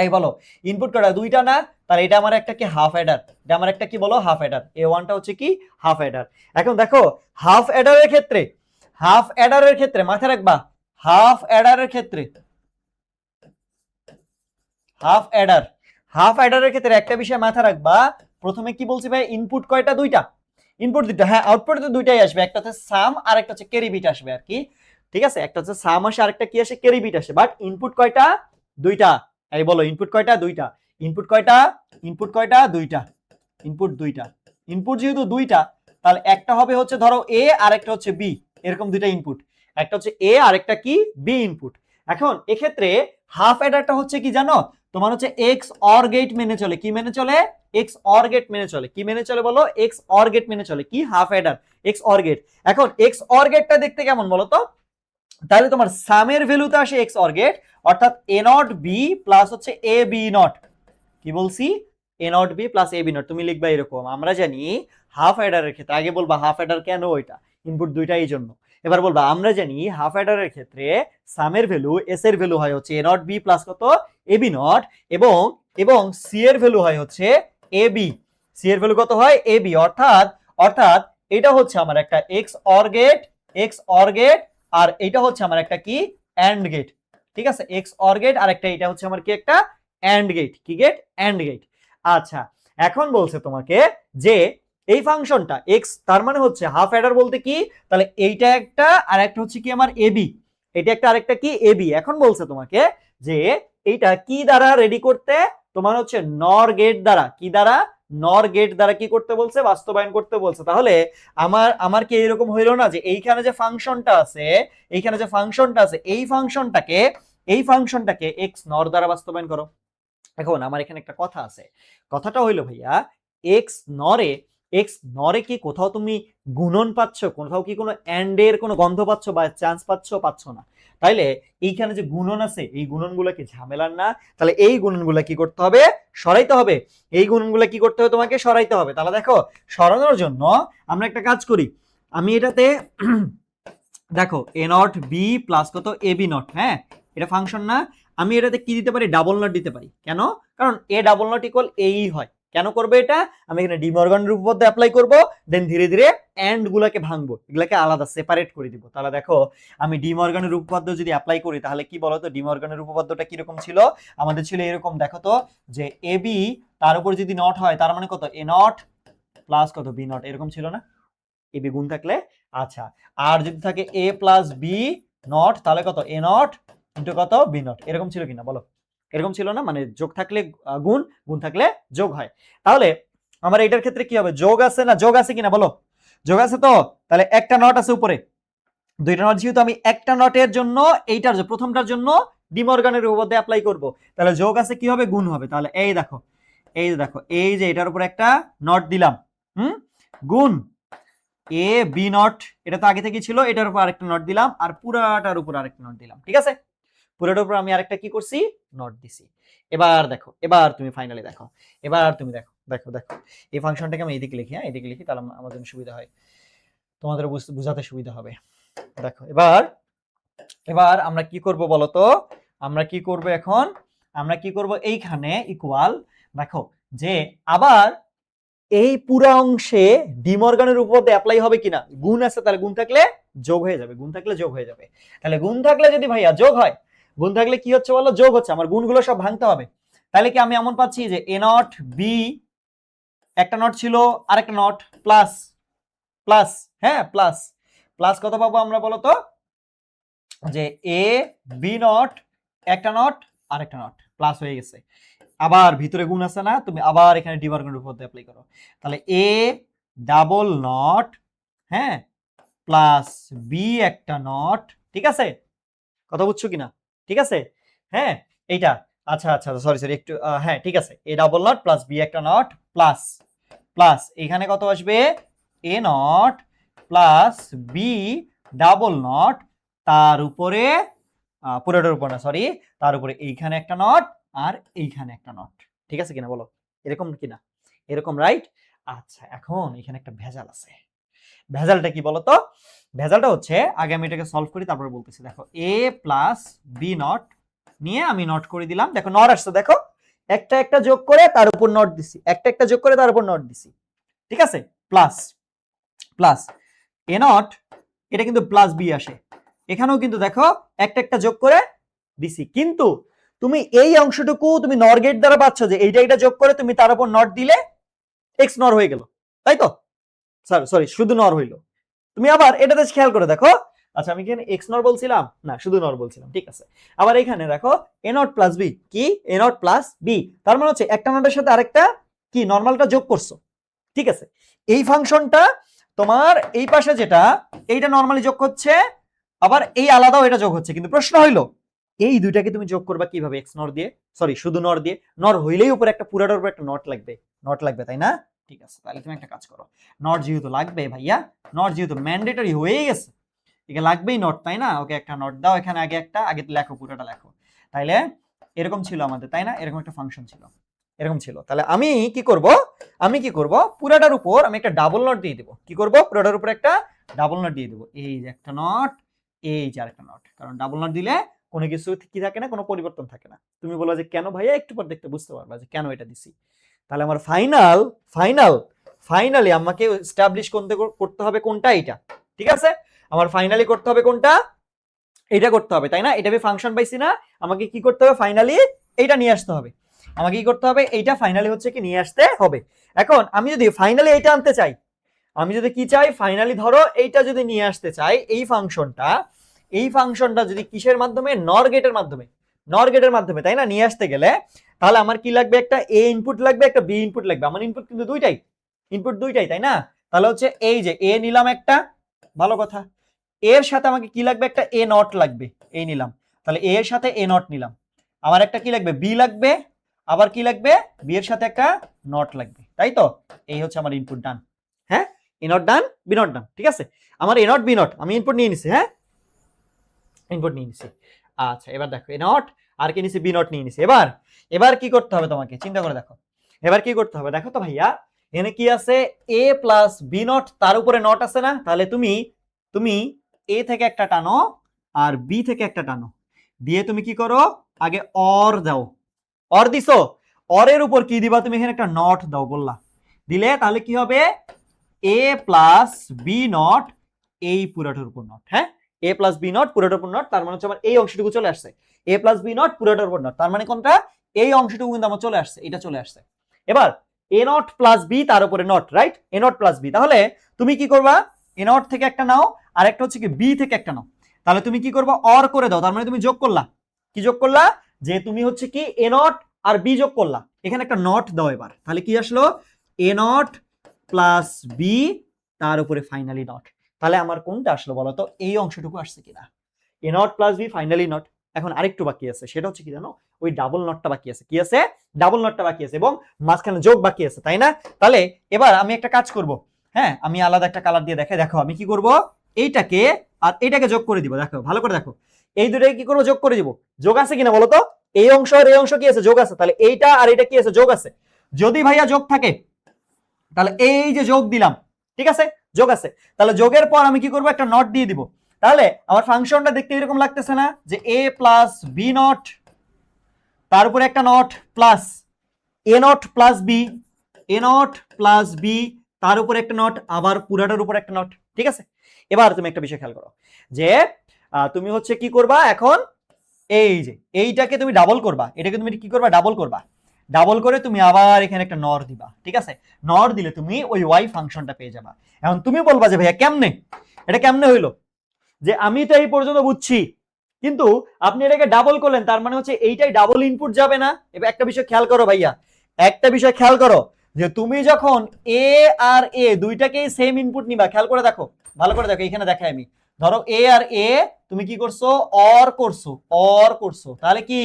এই বলো ইনপুট কয়টা, দুইটা না? তাহলে এটা আমার একটা কি হাফ অ্যাডার, এটা আমার একটা কি বলো হাফ অ্যাডার, A1টা হচ্ছে কি হাফ অ্যাডার। এখন দেখো হাফ অ্যাডারের ক্ষেত্রে, হাফ অ্যাডারের ক্ষেত্রে মাথায় রাখবা, হাফ অ্যাডারের ক্ষেত্রে, হাফ অ্যাডার, হাফ অ্যাডারের ক্ষেত্রে একটা বিষয় মাথায় রাখবা, প্রথমে কি বলছি ভাই ইনপুট কয়টা দুইটা, ইনপুট দুইটা, হ্যাঁ আউটপুট তো দুইটাই আসবে, একটা হচ্ছে সাম আর একটা হচ্ছে ক্যারি বিট আসবে আর কি, ঠিক আছে একটা হচ্ছে সাম আসে আরেকটা কি আসে ক্যারি বিট আসে, বাট ইনপুট কয়টা দুইটা, এই বলো ইনপুট কয়টা দুইটা, ইনপুট কয়টা, ইনপুট কয়টা দুইটা, ইনপুট দুইটা, ইনপুট যেহেতু দুইটা তাহলে একটা হবে হচ্ছে ধরো এ আর একটা হচ্ছে বি, এরকম দুইটা ইনপুট, একটা হচ্ছে এ আর একটা কি বি ইনপুট। এখন এক্ষেত্রে হাফ অ্যাডারটা হচ্ছে কি জানো, তোমার হচ্ছে এক্স অর গেট মেনে চলে, কি মেনে চলে এক্স অর গেট মেনে চলে, কি মেনে চলে বলো এক্স অর গেট মেনে চলে, কি half adder XOR gate. এখন এক্স অর গেটটা দেখতে কেমন বলো তো, তাহলে তোমার সামের ভ্যালুতে আসে এক্স অর গেট, অর্থাৎ এ নট বি প্লাস হচ্ছে এ বি নট, কি বলছি A not B plus A B not, তুমি লিখবা এরকম। আমরা জানি হাফ অ্যাডারের ক্ষেত্রে, আগে বলবা হাফ অ্যাডার কেন ওইটা ইনপুট দুইটা এই জন্য, এবার বলবা আমরা জানি হাফ অ্যাডারের ক্ষেত্রে সামের ভ্যালু এস এর ভ্যালু হয় হচ্ছে এ নট বি প্লাস কত এ বি নট, এবং এবং সি এর ভ্যালু হয় হচ্ছে এ বি, সি এর ভ্যালু কত হয় এ বি, অর্থাৎ অর্থাৎ এটা হচ্ছে আমার একটা XOR gate, XOR gate, আর এটা হচ্ছে আমার একটা কি অ্যান্ড গেট, ঠিক আছে এক্স অর গেট, আর একটা এটা হচ্ছে আমার কি একটা অ্যান্ড গেট, কি গেট অ্যান্ড গেট। আচ্ছা এখন বলছে তোমাকে যে এই ফাংশনটা এক্স তার মানে হচ্ছে হাফ অ্যাডার বলতে কি, তাহলে এইটা একটা আর একটা হচ্ছে কি আমার এবি, এটা একটা আরেকটা কি এবি। এখন বলছে তোমাকে যে এইটা কি দ্বারা রেডি করতে, তোমার হচ্ছে নর গেট দ্বারা, কি দ্বারা নর গেট দ্বারা কি করতে বলছে বাস্তবায়ন করতে বলছে। তাহলে আমার আমার কি এরকম হইলো না যে এইখানে যে ফাংশনটা আছে, এইখানে যে ফাংশনটা আছে এই ফাংশনটাকে এক্স নর দ্বারা বাস্তবায়ন করো। এখন আমার এখানে একটা কথা আছে, কথাটা হইলো ভাইয়া এক্স নরে, এক্স নরে কি কোথাও তুমি গুণন পাচ্ছ, কোথাও কি কোনো এন্ড এর কোনো গন্ধ পাচ্ছ বা চান্স পাচ্ছ, পাচ্ছ না। তাইলে এইখানে যে গুণন আছে এই গুণনগুলো কি ঝামেলার না, তাহলে এই গুণনগুলো কি করতে হবে সরাইতে হবে, এই গুণনগুলো কি করতে হবে তোমাকে সরাইতে হবে। তাহলে দেখো সরানোর জন্য আমরা একটা কাজ করি, আমি এটাতে দেখো এ নট বি প্লাস কত এ বি নট, হ্যাঁ এটা ফাংশন না, আমি এটাতে কি দিতে পারি ডাবল নট দিতে পারি, কেন কারণ এ ডাবল নট ইকুয়াল এই হয়, কেন করবে এটা আমি এখানে ডিমর্গানের উপপাদ্য অ্যাপ্লাই করব, দেন ধীরে ধীরে এন্ড গুলাকে ভাঙবো, এগুলাকে আলাদা সেপারেট করে দিব। তাহলে দেখো আমি ডিমর্গানের উপপাদ্য যদি অ্যাপ্লাই করি তাহলে কি বলতো ডিমর্গানের উপপাদ্যটা কিরকম ছিল, আমাদের ছিল এরকম, দেখো তো যে এ বি তার উপর যদি নট হয় তার মানে কত এ নট প্লাস কত বি নট, এরকম ছিল না এ বি গুণ থাকলে। আচ্ছা আর যদি থাকে এ প্লাস বি নট তাহলে কত এ নট ইন্টু কত বি নট, এরকম ছিল কিনা বলো, এরকম ছিল না, মানে যোগ থাকলে গুণ, গুণ থাকলে যোগ হয়। তাহলে আমার এটার ক্ষেত্রে কি হবে যোগ আছে না, যোগ আছে কিনা বলো, যোগ আছে তো, তাহলে একটা নট আছে উপরে, দুইটা নট যেহেতু আমি একটা নটের জন্য এইটার প্রথমটার জন্য ডিমর্গানের উপপাদ্য অ্যাপ্লাই করব, তাহলে যোগ আছে কি হবে গুণ হবে। তাহলে এই দেখো এই দেখো এই যে এটার উপর একটা নট দিলাম, গুণ এ বি নট, এটা তো আগে থেকে ছিল, এটার উপর আরেকটা নট দিলাম আর পুরাটার উপর আরেকটা নট দিলাম, ঠিক আছে পুরোটার উপর আমি আরেকটা কি করছি নট দিছি। এবার দেখো এবার তুমি ফাইনালি দেখো, এবার তুমি দেখো দেখো দেখো এই ফাংশনটাকে আমি এদিকে লিখি, হ্যাঁ এদিকে লিখি তাহলে আমার জন্য সুবিধা হয়, তোমাদের বুঝাতে সুবিধা হবে। দেখো এবার এবার আমরা কি করব বলতো, আমরা কি করব এখন, আমরা কি করব এইখানে ইকুয়াল, দেখো যে আবার এই পুরো অংশে ডিমর্গানের উপপাদ্য অ্যাপ্লাই হবে কিনা, গুণ আছে তাহলে গুণ থাকলে যোগ হয়ে যাবে, গুণ থাকলে যোগ হয়ে যাবে। তাহলে গুণ থাকলে যদি ভাইয়া যোগ হয়, গুণ থাকলে কি হচ্ছে বলো, যোগ হচ্ছে, আমার গুণগুলো সব ভাঙতে হবে। তাহলে কি আমি এমন পাচ্ছি যে এ নট বি, একটা নট ছিল আর একটা নট, প্লাস প্লাস, হ্যাঁ প্লাস প্লাস কত পাবো আমরা বলো তো, যে এ বি নট, একটা নট আর একটা নট, প্লাস হয়ে গেছে। আবার ভিতরে গুণ আছে না, তুমি আবার এখানে ডিভার্গেন্ট উপপাদ্য অ্যাপ্লাই করো। তাহলে এ ডাবল নট, হ্যাঁ, প্লাস বি একটা নট, ঠিক আছে, কথা বুঝছো কিনা, ঠিক আছে, হ্যাঁ এইটা, আচ্ছা আচ্ছা সরি সরি একটু, হ্যাঁ ঠিক আছে, A double not plus B একটা নট প্লাস প্লাস এখানে কত আসবে, A not plus B double not, তার উপরে পুরোটার উপর না সরি, তার উপরে এইখানে একটা নট আর এইখানে একটা নট, ঠিক আছে কিনা বলো, এরকম কিনা, এরকম রাইট। আচ্ছা এখন এখানে একটা ভেজাল আছে, ভেজালটা কি বলতো, ভেজালটা হচ্ছে, আগে আমি এটাকে সলভ করি তারপর বলতেছি। দেখো এ প্লাস বি নট নিয়ে আমি নট করে দিলাম, দেখো নট আসছে, দেখো একটা একটা যোগ করে তার উপর নট দিছি, একটা একটা যোগ করে তার উপর নট দিছি, ঠিক আছে, প্লাস প্লাস এ নট, এটা কিন্তু প্লাস বি আসে, এখানেও কিন্তু দেখো একটা একটা যোগ করে দিছি, কিন্তু তুমি এই অংশটুকু তুমি নর গেট দ্বারা পাচ্ছ যে এইটা এটা যোগ করে তুমি তার উপর নট দিলে এক্স নর হয়ে গেল, তাই তো, সরি শুধু নর হইলো। তুমি আবার এটাতে খেয়াল করে দেখো, আচ্ছা আমি এখানে এক্স নর বলছিলাম না, শুধু নর বলছিলাম, ঠিক আছে। আবার এখানে দেখো এ নট প্লাস বি, কি এ নট প্লাস বি, তার মানে হচ্ছে একটা নটের সাথে আরেকটা কি নরমালটা যোগ করছো, ঠিক আছে। এই ফাংশনটা তোমার এই পাশে যেটা, এইটা নরমালি যোগ করছে, আবার এই আলাদাও এটা যোগ হচ্ছে, কিন্তু প্রশ্ন হইলো এই দুইটাকে তুমি যোগ করবা কিভাবে, এক্স নর দিয়ে, সরি শুধু নর দিয়ে, নর হইলেই উপরে একটা পুরাটার উপর একটা নট লাগবে, নট লাগবে তাই না, ঠিক আছে। তাহলে তুমি একটা কাজ করো, নট যেহেতু লাগবে ভাইয়া, নট যেহেতু ম্যান্ডেটরি হয়ে গেছে, একে লাগবেই নট, তাই না, ওকে একটা নট দাও এখানে, আগে একটা, আগে লেখো পুরোটা লেখো। তাইলে এরকম ছিল আমাদের, তাই না, এরকম একটা ফাংশন ছিল, এরকম ছিল। তাহলে আমি কি করব, আমি কি করব, পুরাটার উপর আমি একটা ডাবল নট দিয়ে দেবো, কি করব, পুরাটার উপর একটা ডাবল নট দিয়ে দেবো, এই যে একটা নট, এই যে আরেকটা নট, কারণ ডাবল নট দিলে কোনো কিছু কি থাকে না, কোনো পরিবর্তন থাকে না। তুমি বলো যে কেন ভাইয়া, একটু পর দেখতে বুঝতে পারবা যে কেন এটা দিছি। তাহলে আমার ফাইনাল ফাইনাল ফাইনালি আমাকে এস্টাবলিশ করতে হবে কোনটা, এটা, ঠিক আছে, আমার ফাইনালি করতে হবে কোনটা, এটা করতে হবে, তাই না, এটা আমি ফাংশন পাইছি না, আমাকে কি করতে হবে, ফাইনালি এইটা নিয়ে আসতে হবে, আমাকে কি করতে হবে, এইটা ফাইনালি হচ্ছে কি নিয়ে আসতে হবে। এখন আমি যদি ফাইনালি এইটা আনতে চাই, আমি যদি কি চাই, ফাইনালি ধরো এইটা যদি নিয়ে আসতে চাই, এই ফাংশনটা, এই ফাংশনটা যদি কিসের মাধ্যমে, নর গেটের মাধ্যমে, নর গেটের মাধ্যমে, তাই না, নিয়ে আসতে গেলে তাহলে আমার কি লাগবে, একটা এ ইনপুট লাগবে, একটা বি ইনপুট লাগবে, আমার ইনপুট কিন্তু দুইটাই, ইনপুট দুইটাই, তাই না। তাহলে হচ্ছে এই যে এ নিলাম একটা, ভালো কথা, এর সাথে আমাকে কি লাগবে, একটা এ নট লাগবে, এই নিলাম, তাহলে এ এর সাথে এ নট নিলাম, আমার একটা কি লাগবে, বি লাগবে, আবার কি লাগবে, বি এর সাথে একটা নট লাগবে, তাই তো, এই হচ্ছে আমার ইনপুট ডান, হ্যাঁ, A not done, B not done, ঠিক আছে, আমার এ নট বি নট আমি ইনপুট নিয়ে নিছি, হ্যাঁ ইনপুট নিয়ে নিছি। আচ্ছা এবার দেখো এ নট আর কি নিছি, বি নট নিয়ে নিছি। এবার এবার কি করতে হবে তোমাকে, চিন্তা করে দেখো, এবার কি করতে হবে, দেখো তো ভাইয়া এখানে কি আছে, এ প্লাস বি নট, তার উপরে নট আছে না, তাহলে তুমি তুমি এ থেকে একটা টানো আর বি থেকে একটা টানো, দিয়ে তুমি কি করো, আগে অর দাও, অর দিছো, অরের উপর কি দিবা, তুমি এখানে একটা নট দাও বললা, দিলে তাহলে কি হবে, এ প্লাস বি নট, এই পুরোটার উপর নট, হ্যাঁ এ প্লাস বি নট পুরোটার উপর নট, তার মানে হচ্ছে আমার এই অংশটুকু চলে আসছে, এ প্লাস বি নট পুরোটার উপর নট, তার মানে কোনটা, এই অংশটুকু কিন্তু আমার চলে আসছে, এটা চলে আসছে। এবার এ নট প্লাস বি তার উপরে not, right, A not plus B, তাহলে তুমি কি করবা, এ নট থেকে একটা নাও আর একটা হচ্ছে কি বি থেকে একটা নাও, তাহলে তুমি কি করবা, অর করে দাও, তার মানে তুমি যোগ করলা, কি যোগ করলা, যে তুমি হচ্ছে কি এ নট আর বি যোগ করলা, এখানে একটা নট দাও, এবার তাহলে কি আসলো, এ নট প্লাস বি তার উপরে ফাইনালি নট, তাহলে আমার কোনটা আসলো বলতো, এই অংশটুকু আসছে কিনা, A not plus B finally not. এখন আরেকটু বাকি আছে, সেটা হচ্ছে কি জানো, ওই ডাবল নটটা বাকি আছে, কি আছে, ডাবল নটটা বাকি আছে এবং মাঝখানে যোগ বাকি আছে, তাই না। তাহলে এবার আমি একটা কাজ করব, হ্যাঁ আমি আলাদা একটা কালার দিয়ে দেখাই, দেখো আমি কি করব, এইটাকে আর এইটাকে যোগ করে দিব, দেখো ভালো করে দেখো, এই দুটোকে কি করবো, যোগ করে দিব, যোগ আছে কিনা বলো তো, এই অংশ আর এই অংশ কি আছে, যোগ আছে, তাহলে এইটা আর এটা কি আছে, যোগ আছে, যদি ভাইয়া যোগ থাকে তাহলে এই যে যোগ দিলাম, ঠিক আছে, যোগ আছে, তাহলে যোগের পর আমি কি করব, একটা নট দিয়ে দিব, তাহলে আমার ফাংশনটা দেখতে এরকম লাগতেছে না, যে এ প্লাস বি নট তার উপরে একটা not plus A not plus B, A not plus B, তার উপর একটা নট, আবার পুরাটার উপর একটা নট, ঠিক আছে। এবার তুমি একটা বিষয় খেয়াল করো যে তুমি হচ্ছে কি করবা এখন, এই যে এইটাকে তুমি ডাবল করবা, এটাকে তুমি কি করবা, ডাবল করবা, ডাবল করে তুমি আবার এখানে একটা নর দিবা, ঠিক আছে। নর দিলে তুমি ওই ওয়াই ফাংশনটা পেয়ে যাবা। এখন তুমি বলবা যে ভাইয়া কেমনে, এটা কেমনে হইলো, যে আমি তো এই পর্যন্ত বুঝছি, কিন্তু আপনি এটাকে ডাবল করলেন, তার মানে হচ্ছে এইটাই ডাবল ইনপুট যাবে না। এবার একটা বিষয় খেয়াল করো ভাইয়া, একটা বিষয় খেয়াল করো, যে তুমি যখন এ আর এ দুইটাকেই সেম ইনপুট নিবা, খেয়াল করে দেখো, ভালো করে দেখো, এখানে দেখাই আমি, ধরো এ আর এ তুমি কি করছো, অর করছো, অর করছো, তাহলে কি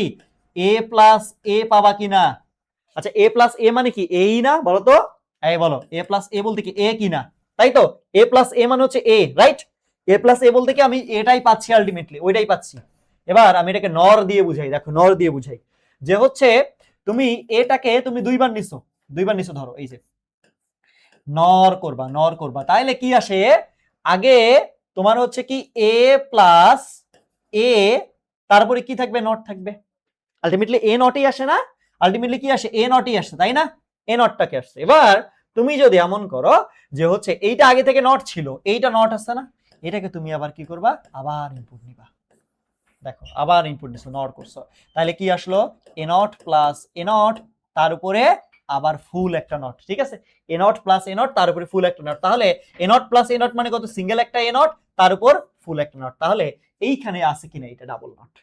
এ প্লাস এ পাবা কিনা। আচ্ছা এ প্লাস এ মানে কি এই না, বলো তো, এই বলো এ প্লাস এ বলতে কি এ কিনা, তাই তো, এ প্লাস এ মানে হচ্ছে এ, রাইট। এ প্লাস এ বলতে কি আমি এটাই পাচ্ছি, আলটিমেটলি ওইটাই পাচ্ছি। এবার আমি এটাকে নর দিয়ে বুঝাই, দেখো নর দিয়ে বুঝাই, যে হচ্ছে তুমি এটাকে তুমি দুইবার নিছো, দুইবার নিছো, ধরো এই যে নর করবা, নর করবা, তাইলে কি আসে, আগে তোমার হচ্ছে কি এ প্লাস এ, তারপরে কি থাকবে, নট থাকবে, আলটিমেটলি এ নটই আসে না, আলটিমেটলি কি আসে, এ নটই আসে, তাই না, এ নটটাকে আসছে। এবার তুমি যদি এমন করো যে হচ্ছে এইটা আগে থেকে নট ছিল, এইটা নট আসছে না, এটাকে তুমি আবার কি করবা, আবার ইনপুট নিবা, দেখো আবার ইনপুট দিছো, নট করছো, তাহলে কি আসলো, এ নট প্লাস এ নট, তার উপরে আবার ফুল একটা নট, ঠিক আছে, A not plus A not, তার উপরে ফুল একটা নট, তাহলে A not plus A not মানে কত, সিঙ্গেল একটা এ নট, তার উপর ফুল একটা নট, তাহলে এইখানে আছে কিনা এটা ডাবল নট।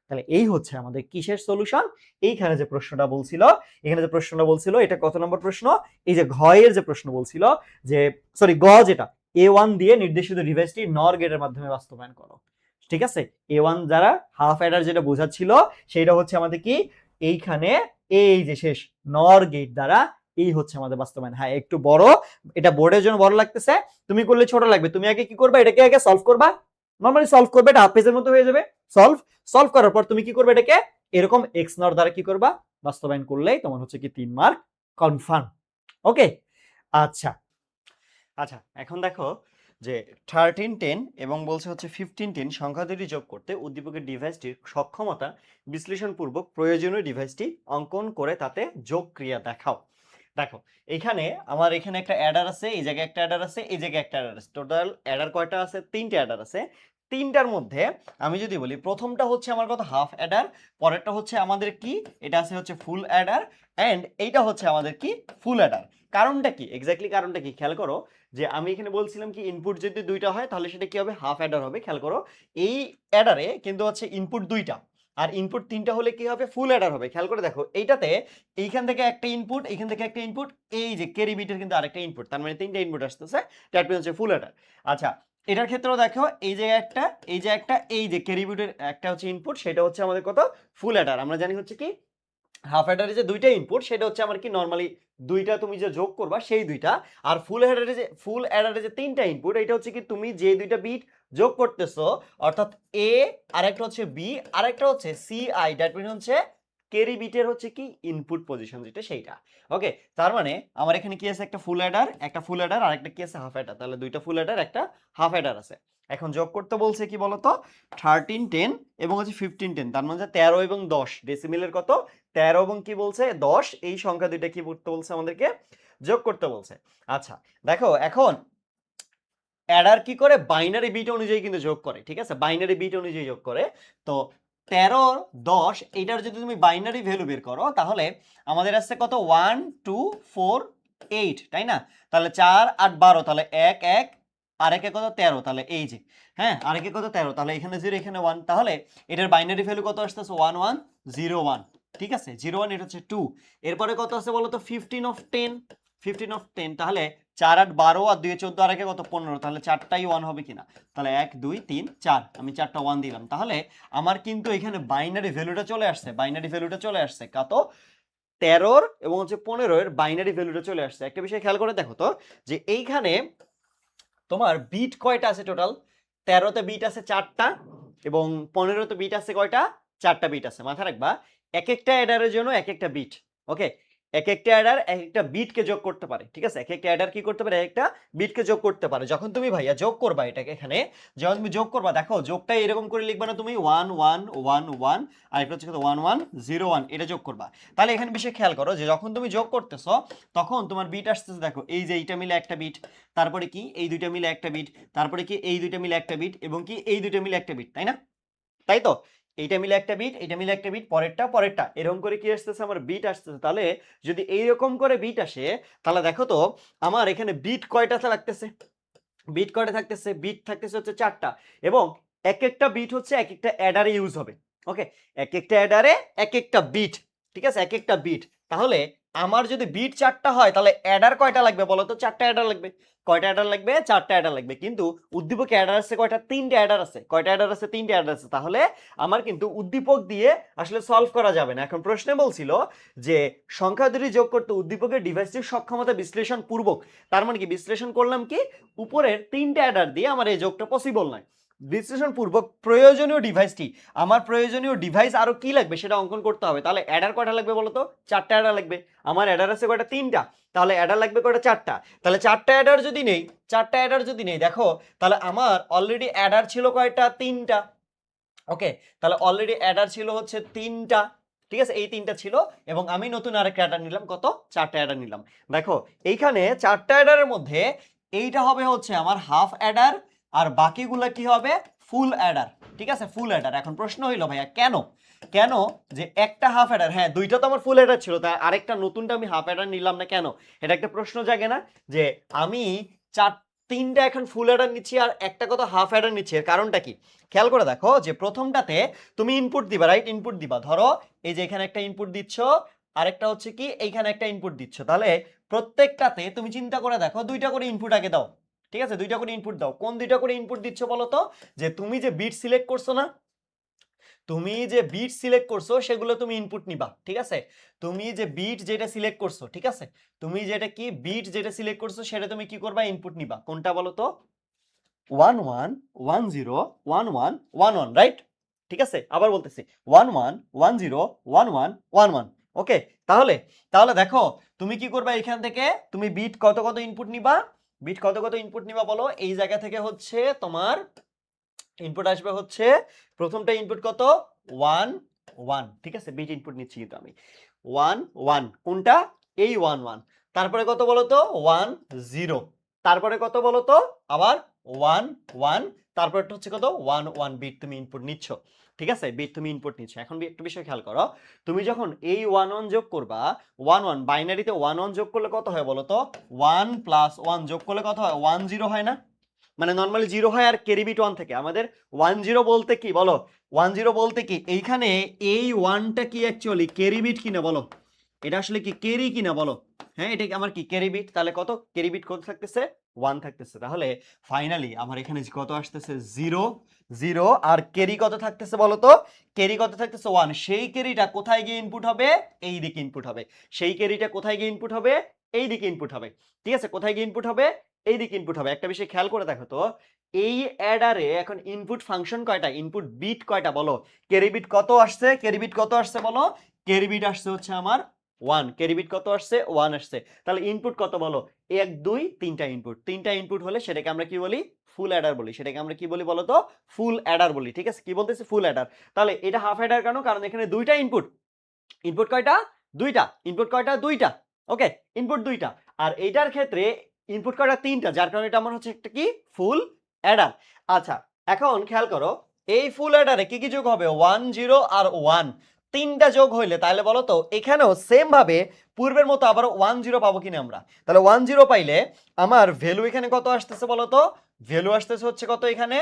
তাহলে এই হচ্ছে আমাদের কিসের সলিউশন, এইখানে যে প্রশ্নটা বলছিল, এখানে যে প্রশ্নটা বলছিল, এটা কত নম্বর প্রশ্ন, এই যে ঘয়ের যে প্রশ্ন বলছিল, যে সরি গ যেটা, A1 দিয়ে নির্দেশিত ডিভাইসটি নর গেটের মাধ্যমে বাস্তবায়ন করো, ঠিক আছে। A1 যারা হাফ অ্যাডার যেটা বোঝাচ্ছিল, সেটা হচ্ছে আমাদের কি এইখানে, এই যে শেষ নর গেট দ্বারা, এই হচ্ছে আমাদের বাস্তবায়ন। হ্যাঁ একটু বড়, এটা বোর্ডের জন্য বড় লাগতেছে, তুমি করলে ছোট লাগবে, তুমি আগে কি করবা, এটাকে আগে সলভ করবা, নরমালি সলভ করবে, এটা হাফ পেজের মতো হয়ে যাবে, সলভ, সলভ করার পর তুমি কি করবে, এটাকে এরকম এক্স নর দ্বারা কি করবা, বাস্তবায়ন করলেই তোমার হচ্ছে কি 3 মার্ক কনফার্ম। ওকে, আচ্ছা আচ্ছা এখন দেখো যে 1310 এবং বলছে হচ্ছে 1510 সংখ্যা দুটি যোগ করতে উদ্দীপকের ডিভাইসটির সক্ষমতা বিশ্লেষণপূর্বক প্রয়োজনীয় ডিভাইসটি অঙ্কন করে তাতে যোগ ক্রিয়া দেখাও। দেখো এখানে আমার এখানে একটা অ্যাডার আছে, এই জায়গায় একটা অ্যাডার আছে, এই জায়গায় একটা অ্যাডার আছে, টোটাল অ্যাডার কয়টা আছে, তিনটে অ্যাডার আছে। তিনটার মধ্যে আমি যদি বলি প্রথমটা হচ্ছে আমার কত, হাফ অ্যাডার, পরেরটা হচ্ছে আমাদের কি, এটা আছে হচ্ছে ফুল অ্যাডার, এন্ড এইটা হচ্ছে আমাদের কি, ফুল অ্যাডার। কারণটা কি, এক্স্যাক্টলি কারণটা কি খেয়াল করো, যে আমি এখানে বলছিলাম কি ইনপুট যদি দুইটা হয় তাহলে সেটা কি হবে, হাফ অ্যাডার হবে। খেয়াল করো এই অ্যাডারে কিন্তু হচ্ছে ইনপুট দুইটা, আর ইনপুট তিনটা হলে কি হবে, ফুল অ্যাডার হবে। খেয়াল করে দেখো এইটাতে এইখান থেকে একটা ইনপুট, এইখান থেকে একটা ইনপুট, এই যে ক্যারি বিটের কিন্তু আরেকটা ইনপুট, তার মানে তিনটা ইনপুট আসতেছে, দ্যাট মিন্স হচ্ছে ফুল অ্যাডার। আচ্ছা এটার ক্ষেত্রেও দেখো এই যে একটা, এই যে একটা, এই যে ক্যারি বিটের একটা হচ্ছে ইনপুট, সেটা হচ্ছে আমাদের কত, ফুল অ্যাডার। আমরা জানি হচ্ছে কি হাফ অ্যাডারে যে দুইটা ইনপুট সেটা হচ্ছে আমার কি নরমালি দুইটা তুমি যে যোগ করবা সেই দুইটা, আর ফুল অ্যাডারে যে তিনটা ইনপুট, এটা হচ্ছে কি তুমি যে দুইটা বিট যোগ করতেছো, অর্থাৎ এ, আরেকটা হচ্ছে বি, আরেকটা হচ্ছে সি আই, দ্যাট মিন হচ্ছে ক্যারি বিটের হচ্ছে কি ইনপুট পজিশন যেটা সেইটা। ওকে, তার মানে আমার এখানে কি আছে, একটা ফুল অ্যাডার, একটা ফুল অ্যাডার, আর একটা কি আছে, হাফ অ্যাডার, তাহলে দুইটা ফুল অ্যাডার একটা হাফ অ্যাডার আছে। এখন যোগ করতে বলছে কি বলতো, 1310 এবং হচ্ছে 1510, তার মানে 13 এবং 10 ডেসিমেলের কত, 13 এবং কি বলছে 10, এই সংখ্যা দুইটা কি করতে বলছে আমাদেরকে, যোগ করতে বলছে। আচ্ছা দেখো এখন অ্যাডার কি করে, বাইনারি বিট অনুযায়ী কিন্তু যোগ করে, ঠিক আছে, বাইনারি বিট অনুযায়ী যোগ করে। তো 13 10 এইটার যদি তুমি বাইনারি ভ্যালু বের করো, তাহলে আমাদের আসছে কত, 1 2 4 8, তাই না, তাহলে 4 8 12, তাহলে 1 1, আর একে কত 13, তাহলে এই যে হ্যাঁ আরেকে কত 13, তাহলে এখানে 0 এখানে 1, তাহলে এটার বাইনারি ভ্যালু কত আসতেছে, 1 1 0 1, ঠিক আছে, 0 1 এটা হচ্ছে 2। এরপরে কত আছে বলো তো, 15 of 10, 15 of 10, তাহলে 4 8 12 আর 2 14, আর একে কত 15, তাহলে চারটাই 1 হবে কিনা, তাহলে 1 2 3 4, আমি চারটা 1 দিলাম, তাহলে আমার কিন্তু এখানে বাইনারি ভ্যালুটা চলে আসছে, বাইনারি ভ্যালুটা চলে আসছে কত, 13 এবং হচ্ছে 15 এর বাইনারি ভ্যালুটা চলে আসছে। একটা বিষয় খেয়াল করে দেখো তো, যে এইখানে তোমার বিট কয়টা আছে টোটাল, 13তে বিট আছে 4টা, এবং 15তে বিট আছে কয়টা, 4টা বিট আছে। মাথায় রাখবা এক একটা অ্যাডারের জন্য এক একটা বিট। ওকে, এক একটা অ্যাডার এক একটা বিটকে যোগ করতে পারে, ঠিক আছে? এক একটা অ্যাডার কি করতে পারে, এক একটা বিটকে যোগ করতে পারে। যখন তুমি ভাইয়া যোগ করবা এটাকে এখানে, যখন তুমি যোগ করবা দেখো যোগটা এরকম করে লিখবা না তুমি 1 1 1 1 আর এটা হচ্ছে 1 1 0 1, এটা যোগ করবা। তাহলে এখানে বিষয় খেয়াল করো যে যখন তুমি যোগ করতেছো তখন তোমার বিট আসতেছে, দেখো এই যে এইটা মিলে একটা বিট, তারপরে কি এই দুইটা মিলে একটা বিট, তারপরে কি এই দুইটা মিলে একটা বিট, এবং কি এই দুইটা মিলে একটা বিট, তাই না? তাই তো, এইটা মিলে একটা বিট, এটা মিলে একটা বিট, পরেরটা পরেরটা, এরকম করে কি আসতেছে আমার বিট আসতেছে। তাহলে যদি এইরকম করে বিট আসে তাহলে দেখো তো আমার এখানে বিট কয়টা লাগতেছে, বিট কয়টা থাকতেছে, বিট থাকতেছে হচ্ছে 4টা, এবং এক একটা বিট হচ্ছে এক একটা অ্যাডারে ইউজ হবে। ওকে, এক একটা অ্যাডারে এক একটা বিট, ঠিক আছে, এক একটা বিট। তাহলে আমার যদি বিট 4টা হয় তাহলে অ্যাডার কয়টা লাগবে বলো তো? 4টা অ্যাডার লাগবে। কয়টা অ্যাডার লাগবে? 4টা অ্যাডার লাগবে। কিন্তু উদ্দীপকে অ্যাডার আছে কয়টা? 3টে অ্যাডার আছে। কয়টা অ্যাডার আছে? 3টে অ্যাডার আছে। তাহলে আমার কিন্তু উদ্দীপক দিয়ে আসলে সলভ করা যাবে না। এখন প্রশ্নে বলছিল যে সংখ্যা দুটি যোগ করতে উদ্দীপকের ডিভাইসটির সক্ষমতা বিশ্লেষণ পূর্বক, তার মানে কি বিশ্লেষণ করলাম কি উপরের 3টে অ্যাডার দিয়ে আমার এই যোগটা পসিবল নয়। বিশ্লেষণ পূর্বক প্রয়োজনীয় ডিভাইসটি, আমার প্রয়োজনীয় ডিভাইস আরো কি লাগবে সেটা অঙ্কন করতে হবে। তাহলে অ্যাডার কয়টা লাগবে বলো তো? 4টা অ্যাডার লাগবে। আমার অ্যাডার আছে কয়টা? 3টা। তাহলে অ্যাডার লাগবে কয়টা? 4টা। তাহলে 4টা অ্যাডার যদি নেই, 4টা অ্যাডার যদি নেই দেখো, তাহলে আমার অলরেডি অ্যাডার ছিল কয়টা? 3টা। ওকে, তাহলে অলরেডি অ্যাডার ছিল হচ্ছে 3টা, ঠিক আছে, এই 3টা ছিল, এবং আমি নতুন আরেকটা অ্যাডার নিলাম, কত? 4টা অ্যাডার নিলাম। দেখো এইখানে 4টা অ্যাডারের মধ্যে এইটা হবে হচ্ছে আমার হাফ অ্যাডার, আর বাকিগুলো কি হবে? ফুল অ্যাডার, ঠিক আছে, ফুল অ্যাডার। এখন প্রশ্ন হইলো ভাইয়া কেন, কেন যে একটা হাফ অ্যাডার, হ্যাঁ দুইটা তো আমার ফুল অ্যাডার ছিল, তাই আরেকটা নতুনটা আমি হাফ অ্যাডার নিলাম না কেন? এটা একটা প্রশ্ন জাগে না যে আমি 3টা এখন ফুল অ্যাডার নিচ্ছি আর একটা কত হাফ অ্যাডার নিচ্ছি, এর কারণটা কি? খেয়াল করে দেখো যে প্রথমটাতে তুমি ইনপুট দিবা, রাইট? ইনপুট দিবা, ধরো এই যে এখানে একটা ইনপুট দিচ্ছ, আরেকটা হচ্ছে কি এইখানে একটা ইনপুট দিচ্ছ। তাহলে প্রত্যেকটাতে তুমি চিন্তা করে দেখো দুইটা করে ইনপুট আগে দাও, ঠিক আছে, দুইটা করে ইনপুট দাও। কোন দুইটা করে ইনপুট দিচ্ছ বলো তো? যে তুমি যে বিট সিলেক্ট করছো না, তুমি যে বিট সিলেক্ট করছো সেগুলো তুমি ইনপুট নিবা, ঠিক আছে? তুমি যে বিট যেটা সিলেক্ট করছো, ঠিক আছে, তুমি যেটা কি বিট যেটা সিলেক্ট করছো সেটা তুমি কি করবা? ইনপুট নিবা। কোনটা বলো তো? 1 1 1 0 1 1 1 1, রাইট? ঠিক আছে, আবার বলতেছি 1 1 1 0 1 1 1 1। ওকে, তাহলে তাহলে দেখো তুমি কি করবা, এখান থেকে তুমি বিট কত কত ইনপুট নিবা, বিট কত কত ইনপুট নিবা বলো? এই জায়গা থেকে হচ্ছে তোমার ইনপুট আসবে হচ্ছে, প্রথমটা ইনপুট কত? 1 1, ঠিক আছে, বিট ইনপুট নিচ্ছি কিন্তু আমি 1 1, কোনটা? এই 1 1। তারপরে কত বলো তো? 1 0। তারপরে কত বলো তো? আবার 1 1। তারপরটা হচ্ছে কত? 1 1 বিট তুমি ইনপুট নিচ্ছ, ঠিক আছে, বিট তুমি ইনপুট নিচ্ছ। এখন একটু বিষয় খেয়াল করো, তুমি যখন এই 1 1 যোগ করবা, 1 1 বাইনারিতে 1 1 যোগ করলে কত হয় বলো তো? 1 প্লাস 1 যোগ করলে কত হয়? 1 0 হয় না? মানে নর্মালি 0 হয় আর ক্যারি বিট 1 থেকে আমাদের 1 0 বলতে কি বলো? 1 0 বলতে কি এইখানে এই 1টা কি অ্যাকচুয়ালি ক্যারি বিট কিনা বলো? এটা আসলে কি ক্যারি কিনা বলো? হ্যাঁ, এটা আমার কি ক্যারি বিট? তাহলে কত ক্যারি বিট কত থাকতেছে? 1 থাকতেছে। তাহলে ফাইনালি আমার এখানে কত আসতেছে? 0 0। আর ক্যারি কত থাকতেছে বলো তো? ক্যারি কত থাকতেছে? 1। সেই ক্যারিটা কোথায় গিয়ে ইনপুট হবে? এই দিকে ইনপুট হবে। সেই ক্যারিটা কোথায় গিয়ে ইনপুট হবে? এই দিকে ইনপুট হবে, ঠিক আছে, কোথায় গিয়ে ইনপুট হবে? এই দিকে ইনপুট হবে। একটা বিষয় খেয়াল করে দেখো তো, এই অ্যাডারে এখন ইনপুট ফাংশন কয়টা? ইনপুট বিট কয়টা বলো? ক্যারি বিট কত আসছে? ক্যারি বিট কত আসছে বলো? ক্যারি বিট আসছে হচ্ছে আমার 1। ক্যারি বিট কত আসছে? 1 আসছে। তাহলে ইনপুট কত বলো? 1 2 3টা ইনপুট। 3টা ইনপুট হলে সেটাকে আমরা কি বলি? ফুল অ্যাডার বলি। সেটাকে আমরা কি বলি বলো তো? ফুল অ্যাডার বলি, ঠিক আছে? কি বলতেছি? ফুল অ্যাডার। তাহলে এটা হাফ অ্যাডার কেন? কারণ এখানে দুইটা ইনপুট। ইনপুট কয়টা? দুইটা। ইনপুট কয়টা? দুইটা। ওকে, ইনপুট দুইটা। আর এইটার ক্ষেত্রে ইনপুট কয়টা? তিনটা, যার কারণে এটা আমার হচ্ছে একটা কি? Full Eder. আচ্ছা, এখন খেয়াল করো এই ফুল অ্যাডারে কি কি যোগ হবে? 1 0 আর 1, তিনটা যোগ হইলে তাহলে বলো তো এখানেও সেম ভাবে পূর্বের মতো আবার 1 0 পাবো কিনা আমরা? তাহলে 1 0 পাইলে আমার ভ্যালু এখানে কত আসতেছে বলো তো? ভ্যালু আসতেছে হচ্ছে কত এখানে?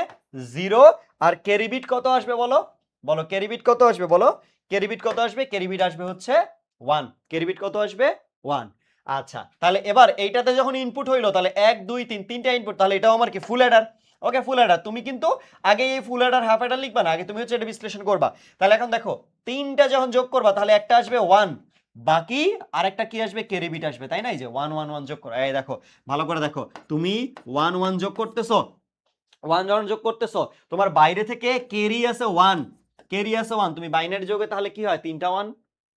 0। আর ক্যারি বিট কত আসবে বলো? বলো ক্যারি বিট কত আসবে বলো? ক্যারি বিট কত আসবে? ক্যারি বিট আসবে হচ্ছে 1। ক্যারি বিট কত আসবে? 1। আচ্ছা, তাহলে এবার এইটাতে যখন ইনপুট হইলো তাহলে 1 2 3 তিনটা ইনপুট, তাহলে এটাও আমার কি? Full adder. Okay, full adder. তুমি কিন্তু আগে এই ফুল অ্যাডার হাফ অ্যাডার লিখবা না, আগে তুমি হচ্ছে এটা বিশ্লেষণ করবা। তাহলে এখন দেখো তিনটা যখন যোগ করবা তাহলে একটা আসবে 1, বাকি আরেকটা কি আসবে? ক্যারি বিট আসবে, তাই না? এই যে 1 1 1 যোগ করো, এই দেখো ভালো করে দেখো, তুমি 1 1 যোগ করতেছো, 1 যখন যোগ করতেছো তোমার বাইরে থেকে ক্যারি আছে 1, ক্যারি আছে 1, তুমি বাইনারি যোগে তাহলে কি হয়? তিনটা 1,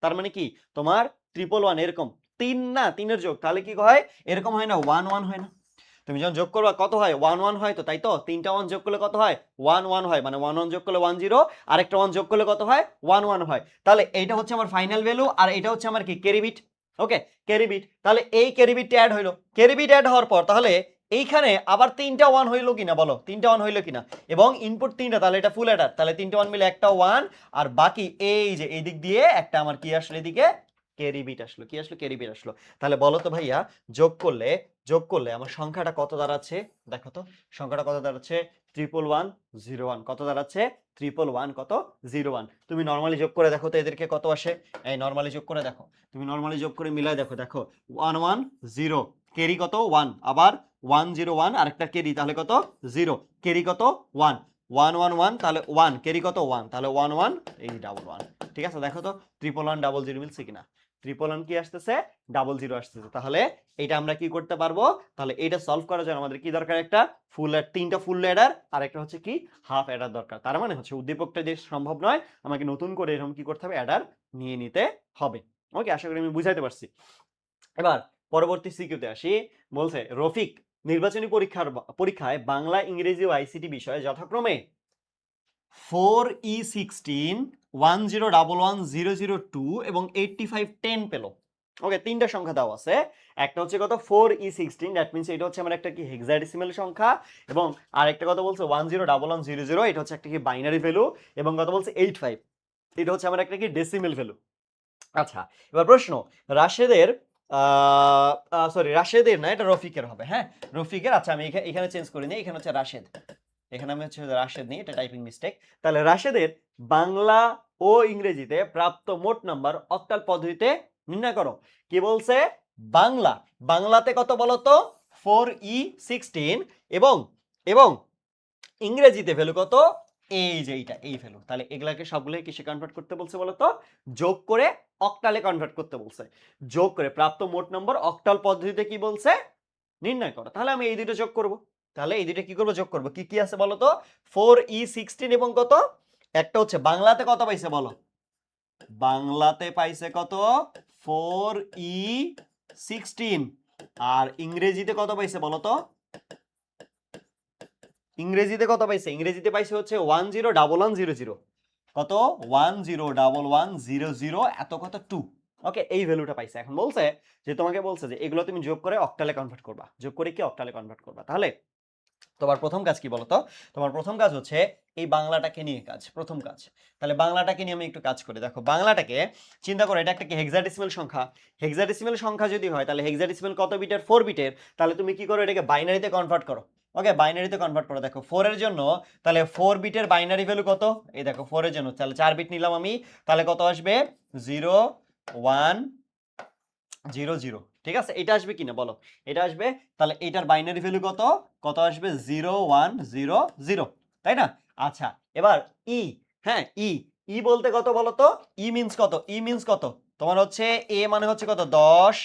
তার মানে কি তোমার 1 1 1 এরকম তিন না, তিনের যোগ, তাহলে কি হয় এরকম হয় না, 1 1 হয় না? তুমি যখন যোগ করবা কত হয়, 1 1 হয়, তো তাই তো তিনটা 1 যোগ করলে কত হয়, 1 1 হয়, মানে 1 1 যোগ করলে 1 0, আরেকটা 1 যোগ করলে কত হয়, 1 1 হয়। তাহলে এইটা হচ্ছে আমার ফাইনাল ভ্যালু, আর এটা হচ্ছে আমার কি ক্যারি বিট। ওকে, ক্যারি বিট। তাহলে এই ক্যারি বিটটা অ্যাড হইলো, ক্যারি বিট অ্যাড হওয়ার পর তাহলে এইখানে আবার তিনটা 1 হইলো কিনা বলো, তিনটা 1 হইলো কিনা, এবং ইনপুট তিনটা, তাহলে এটা ফুল অ্যাডার, তাহলে তিনটা 1 মিলে একটা 1, আর বাকি এই যে এই দিক দিয়ে একটা আমার কি আসলো, এদিকে ক্যারি বিট আসলো, কি আসলো, ক্যারি বিট আসলো। তাহলে বলো তো ভাইয়া, যোগ করলে আমার সংখ্যাটা কত দাঁড়াচ্ছে, দেখো তো সংখ্যাটা কত দাঁড়াচ্ছে, 11101, কত দাঁড়াচ্ছে, 111 কত, 01। তুমি নর্মালি যোগ করে দেখো তো এদেরকে কত আসে, এই নর্মালি যোগ করে দেখো, তুমি নর্মালি যোগ করে মিলায় দেখো, দেখো 110, ক্যারি কত 1, আবার 101 আরেকটা ক্যারি, তাহলে কত 0, ক্যারি কত 1, 111, তাহলে 1 ক্যারি কত 1, তাহলে 11 এই 11, ঠিক আছে। দেখো তো 11110 মিলছে কিনা, 111 কি আসতেছে, 00 আসতেছে। তাহলে এটা আমরা কি করতে পারবো, তাহলে এটা সলভ করার জন্য আমাদের কি দরকার, একটা ফুল, তিনটা ফুল অ্যাডার, আর একটা হচ্ছে কি হাফ অ্যাডার দরকার। তার মানে হচ্ছে উদ্দীপকটা যে সম্ভব নয়, আমাকে নতুন করে এরকম কি করতে হবে, অ্যাডার নিয়ে নিতে হবে। ওকে, আশা করি আমি বুঝাইতে পারছি। এবার পরবর্তী সিকিউতে আসি। বলছে রফিক নির্বাচনী পরীক্ষায় বাংলা, ইংরেজি ও আইসিটি বিষয়ে যথাক্রমে 4E16, 10111002 এবং 8510 পেল। ওকে, তিনটা সংখ্যা দেওয়া আছে। একটা হচ্ছে কত, 4E16, দ্যাট মিনস এটা হচ্ছে আমার একটা কি হেক্সাডেসিমাল সংখ্যা, এবং আরেকটা কথা বলছে 101100, এটা হচ্ছে একটা কি বাইনারি ভ্যালু, এবং কথা বলছে 85, এটা হচ্ছে আমার একটা কি ডেসিমেল ভ্যালু। আচ্ছা, এবার প্রশ্ন, রাশেদের সরি রাশেদের না, এটা রফিকের হবে, হ্যাঁ রফিকের। আচ্ছা আমি এখানে চেঞ্জ করে নিই, এখানে হচ্ছে রাশেদ, এখানে আমি হচ্ছে রাশেদ নিই, এটা টাইপিং মিস্টেক। তাহলে রাশেদের বাংলা ও ইংরেজিতে প্রাপ্ত মোট নাম্বার অক্টাল পদ্ধতিতে নির্ণয় করো। কি বলছে, বাংলা, বাংলাতে কত বলতো, 4E16, এবং এবং ইংরেজিতে ভ্যালু কত, এই যে এইটা, এই ভ্যালু। তাহলে এগুলাকে সবগুলো কিসে কনভার্ট করতে বলছে বলতো, যোগ করে অক্টালে কনভার্ট করতে বলছে। যোগ করে প্রাপ্ত মোট নম্বর অক্টাল পদ্ধতিতে কি বলছে, নির্ণয় করো। তাহলে আমি এই দুটো যোগ করব, তাহলে এই দুটো কি করব, যোগ করব। কি কি আছে বলতো, 4E16 এবং কত, একটা হচ্ছে বাংলাতে কত পাইছে বলো, বাংলাতে পাইছে কত, 4E16, আর ইংরেজিতে কত পাইছে বলতো, ইংরেজিতে কত পাইছে, ইংরেজিতে পাইছে হচ্ছে 101100, কত 101100, এত কত 2। ওকে, এই ভ্যালুটা পাইছে। এখন বলছে যে তোমাকে বলছে যে এগুলো তুমি যোগ করে অক্টালে কনভার্ট করবা, যোগ করে কি অক্টালে কনভার্ট করবা। তাহলে তোমার প্রথম কাজ কি বলতো, তোমার প্রথম কাজ হচ্ছে এই বাংলাটাকে নিয়ে কাজ, প্রথম কাজ। তাহলে বাংলাটাকে নিয়ে আমি একটু কাজ করি। দেখো বাংলাটাকে চিন্তা করো, এটা একটা কি হেক্সাডেসিমাল সংখ্যা, হেক্সাডেসিমাল সংখ্যা যদি হয় তাহলে হেক্সাডেসিমাল কত বিটের, 4 বিটের। তাহলে তুমি কি করো, এটাকে বাইনারিতে কনভার্ট করো। ওকে, বাইনারিতে কনভার্ট করো। দেখো 4 এর জন্য, তাহলে 4 বিটের বাইনারি ভ্যালু কত, এই দেখো 4 এর জন্য, তাহলে 4 বিট নিলাম আমি, তাহলে কত আসবে, 0 1 0 0, ঠিক আছে। এটা আসবে কিনা বলো, এটা আসবে। তাহলে এটার বাইনারি ভ্যালু কত, কত আসবে, 0 1 0 0, তাই না। আচ্ছা, এবার ই, হ্যাঁ ই, ই বলতে কত বলো তো, ই মিন্স কত, ই মিন্স কত, তোমার হচ্ছে এ মানে হচ্ছে কত 10,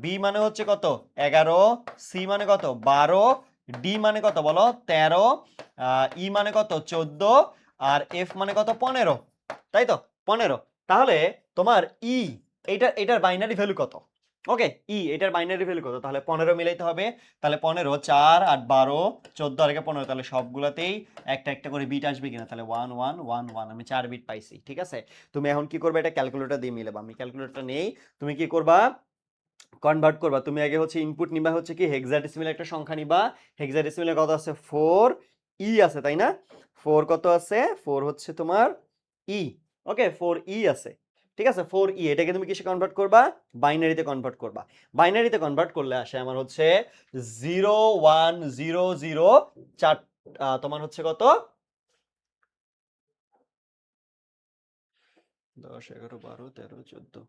বি মানে হচ্ছে কত 11, সি মানে কত 12, ডি মানে কত বলো 13, ই মানে কত 14, আর এফ মানে কত 15, তাই তো 15। তাহলে তোমার ই, এটার বাইনারি ভ্যালু কত, ওকে ই এটার বাইনারি ভ্যালু কত, তাহলে 15 মিলাইতে হবে। তাহলে 15, 4 8 12 14 আর 15, তাহলে সবগুলাতেই একটা একটা করে বিট আসবে কিনা, তাহলে 1 1 1 1, আমি 4 বিট পাইছি, ঠিক আছে। তুমি এখন কি করবে, এটা ক্যালকুলেটর দিয়ে মিলাবা। আমি ক্যালকুলেটরটা নেই, তুমি কি করবা, কনভার্ট করবা। তুমি আগে হচ্ছে ইনপুট নিবা, হচ্ছে কি হেক্সাডেসিমাল একটা সংখ্যা নিবা। হেক্সাডেসিমালে কত আছে, 4 ই আছে, তাই না। 4 কত আছে, 4 হচ্ছে তোমার ই, ওকে 4 ই আছে, ঠিক আছে। 4 ই, এটাকে তুমি কিসে কনভার্ট করবা, বাইনারিতে কনভার্ট করবা। বাইনারিতে কনভার্ট করলে আসে আমার হচ্ছে 0 1 0 0 4, তোমার হচ্ছে কত 10 11 12 13 14।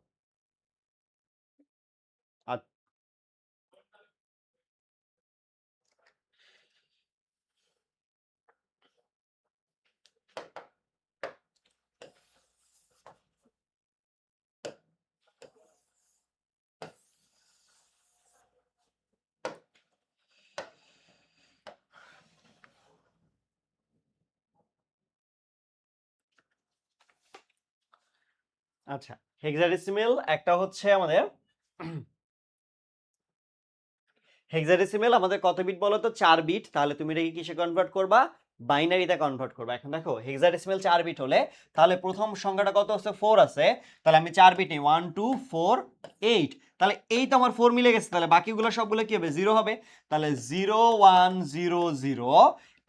আচ্ছা, হেক্সাডেসিমাল একটা হচ্ছে আমাদের হেক্সাডেসিমেল আমাদের কত বিট বলো তো 4 বিট, তাহলে তুমি এটাকে কিসে কনভার্ট করবা, বাইনারিতে কনভার্ট করবা। এখন দেখো হেক্সাডেসিমেল 4 বিট হলে তাহলে প্রথম সংখ্যাটা কত আছে 4 আছে, তাহলে আমি 4 বিট নেই 1 2 4 8, তাহলে এই তো আমার 4 মিলে গেছে, তাহলে বাকিগুলো সবগুলো কি হবে 0 হবে, তাহলে 0 1 0 0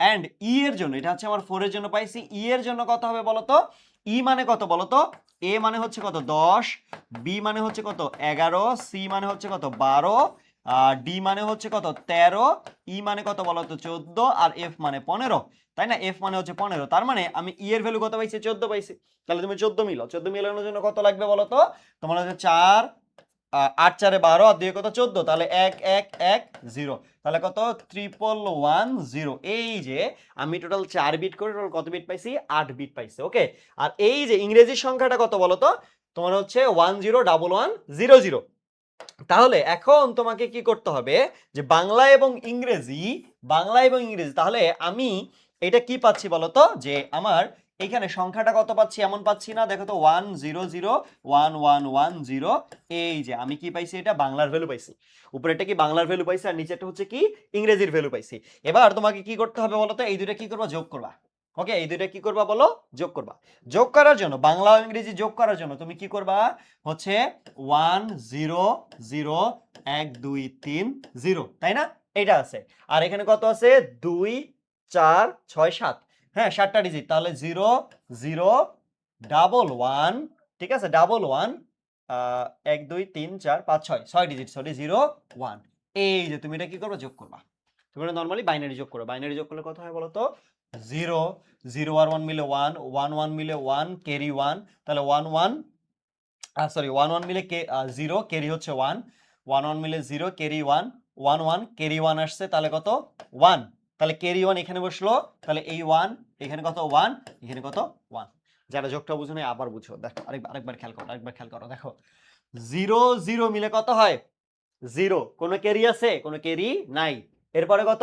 এন্ড ই এর জন্য এটা হচ্ছে আমার 4 এর জন্য পাইছি, ই এর জন্য কত হবে বলো তো, ই মানে কত বলো তো, এ মানে হচ্ছে কত 10, বি মানে হচ্ছে কত 11, সি মানে হচ্ছে কত 12, ডি মানে হচ্ছে কত 13, ই মানে কত বলতো 14, আর এফ মানে 15, তাই না, এফ মানে হচ্ছে 15, তার মানে আমি ই এর ভ্যালু কত পাইছি 14 পাইছি, তাহলে তুমি 14 মিলাও, 14 মিলানোর জন্য কত লাগবে বলো তো, তোমার হচ্ছে 4 8 4 12 আর 2 কত 14, তাহলে 1 1 1 0, তাহলে কত 1 1 1 0, এই যে আমি টোটাল 4 বিট করে টোটাল কত বিট পাইছি 8 বিট পাইছি। ওকে, আর এই যে ইংরেজি সংখ্যাটা কত বলো তো, তোমার হচ্ছে 101100। তাহলে এখন তোমাকে কি করতে হবে যে বাংলা এবং ইংরেজি, বাংলা এবং ইংরেজি, তাহলে আমি এটা কি পাচ্ছি বলতো, যে আমার এখানে সংখ্যাটা কত পাচ্ছি এমন পাচ্ছি না, দেখো তো 1 0 0 1 1 1 0, এই যে আমি কি পাইছি এটা বাংলার ভ্যালু পাইছি, উপরেটা কি বাংলার ভ্যালু পাইছি আর নিচেটা হচ্ছে কি ইংরেজির ভ্যালু পাইছি। এবার তোমাকে কি করতে হবে বলতো, এই দুইটা কি করবা যোগ করবা। ওকে, এই দুইটা কি করবা বলো, যোগ করবা। যোগ করার জন্য বাংলা ও ইংরেজি যোগ করার জন্য তুমি কি করবা হচ্ছে 1 0 0 1 2 3 0, তাই না, এটা আছে। আর এখানে কত আছে 2 4 6 7, হ্যাঁ 7টা ডিজিট, তাহলে 0 0 ডাবল 1, ঠিক আছে ডাবল 1 1 2 3 4 5 6 6 ডিজিট, সরি 0 1, এই যে তুমি এটা কি করবে যোগ করবা, তুমি নরমালি বাইনারি যোগ করো, বাইনারি যোগ করলে কত হয় বলো তো 0 0 আর 1 মিলে 1 1 1 মিলে 1 ক্যারি 1, তাহলে 1 1 সরি 1 1 মিলে 0 ক্যারি হচ্ছে 1 1 1 মিলে 0 ক্যারি 1 1 1 ক্যারি 1 আসছে, তাহলে কত 1, তাহলে ক্যারি 1 এখানে বসলো, তাহলে এই 1 এখানে কত 1 এখানে কত 1। যারা যোগটা বুঝো না আবার বুঝো, দেখো আরেকবার খেয়াল করো, আরেকবার খেয়াল করো, দেখো 0 0 মিলে কত হয় 0, কোনো ক্যারি আছে কোনো ক্যারি নাই। এরপরে কত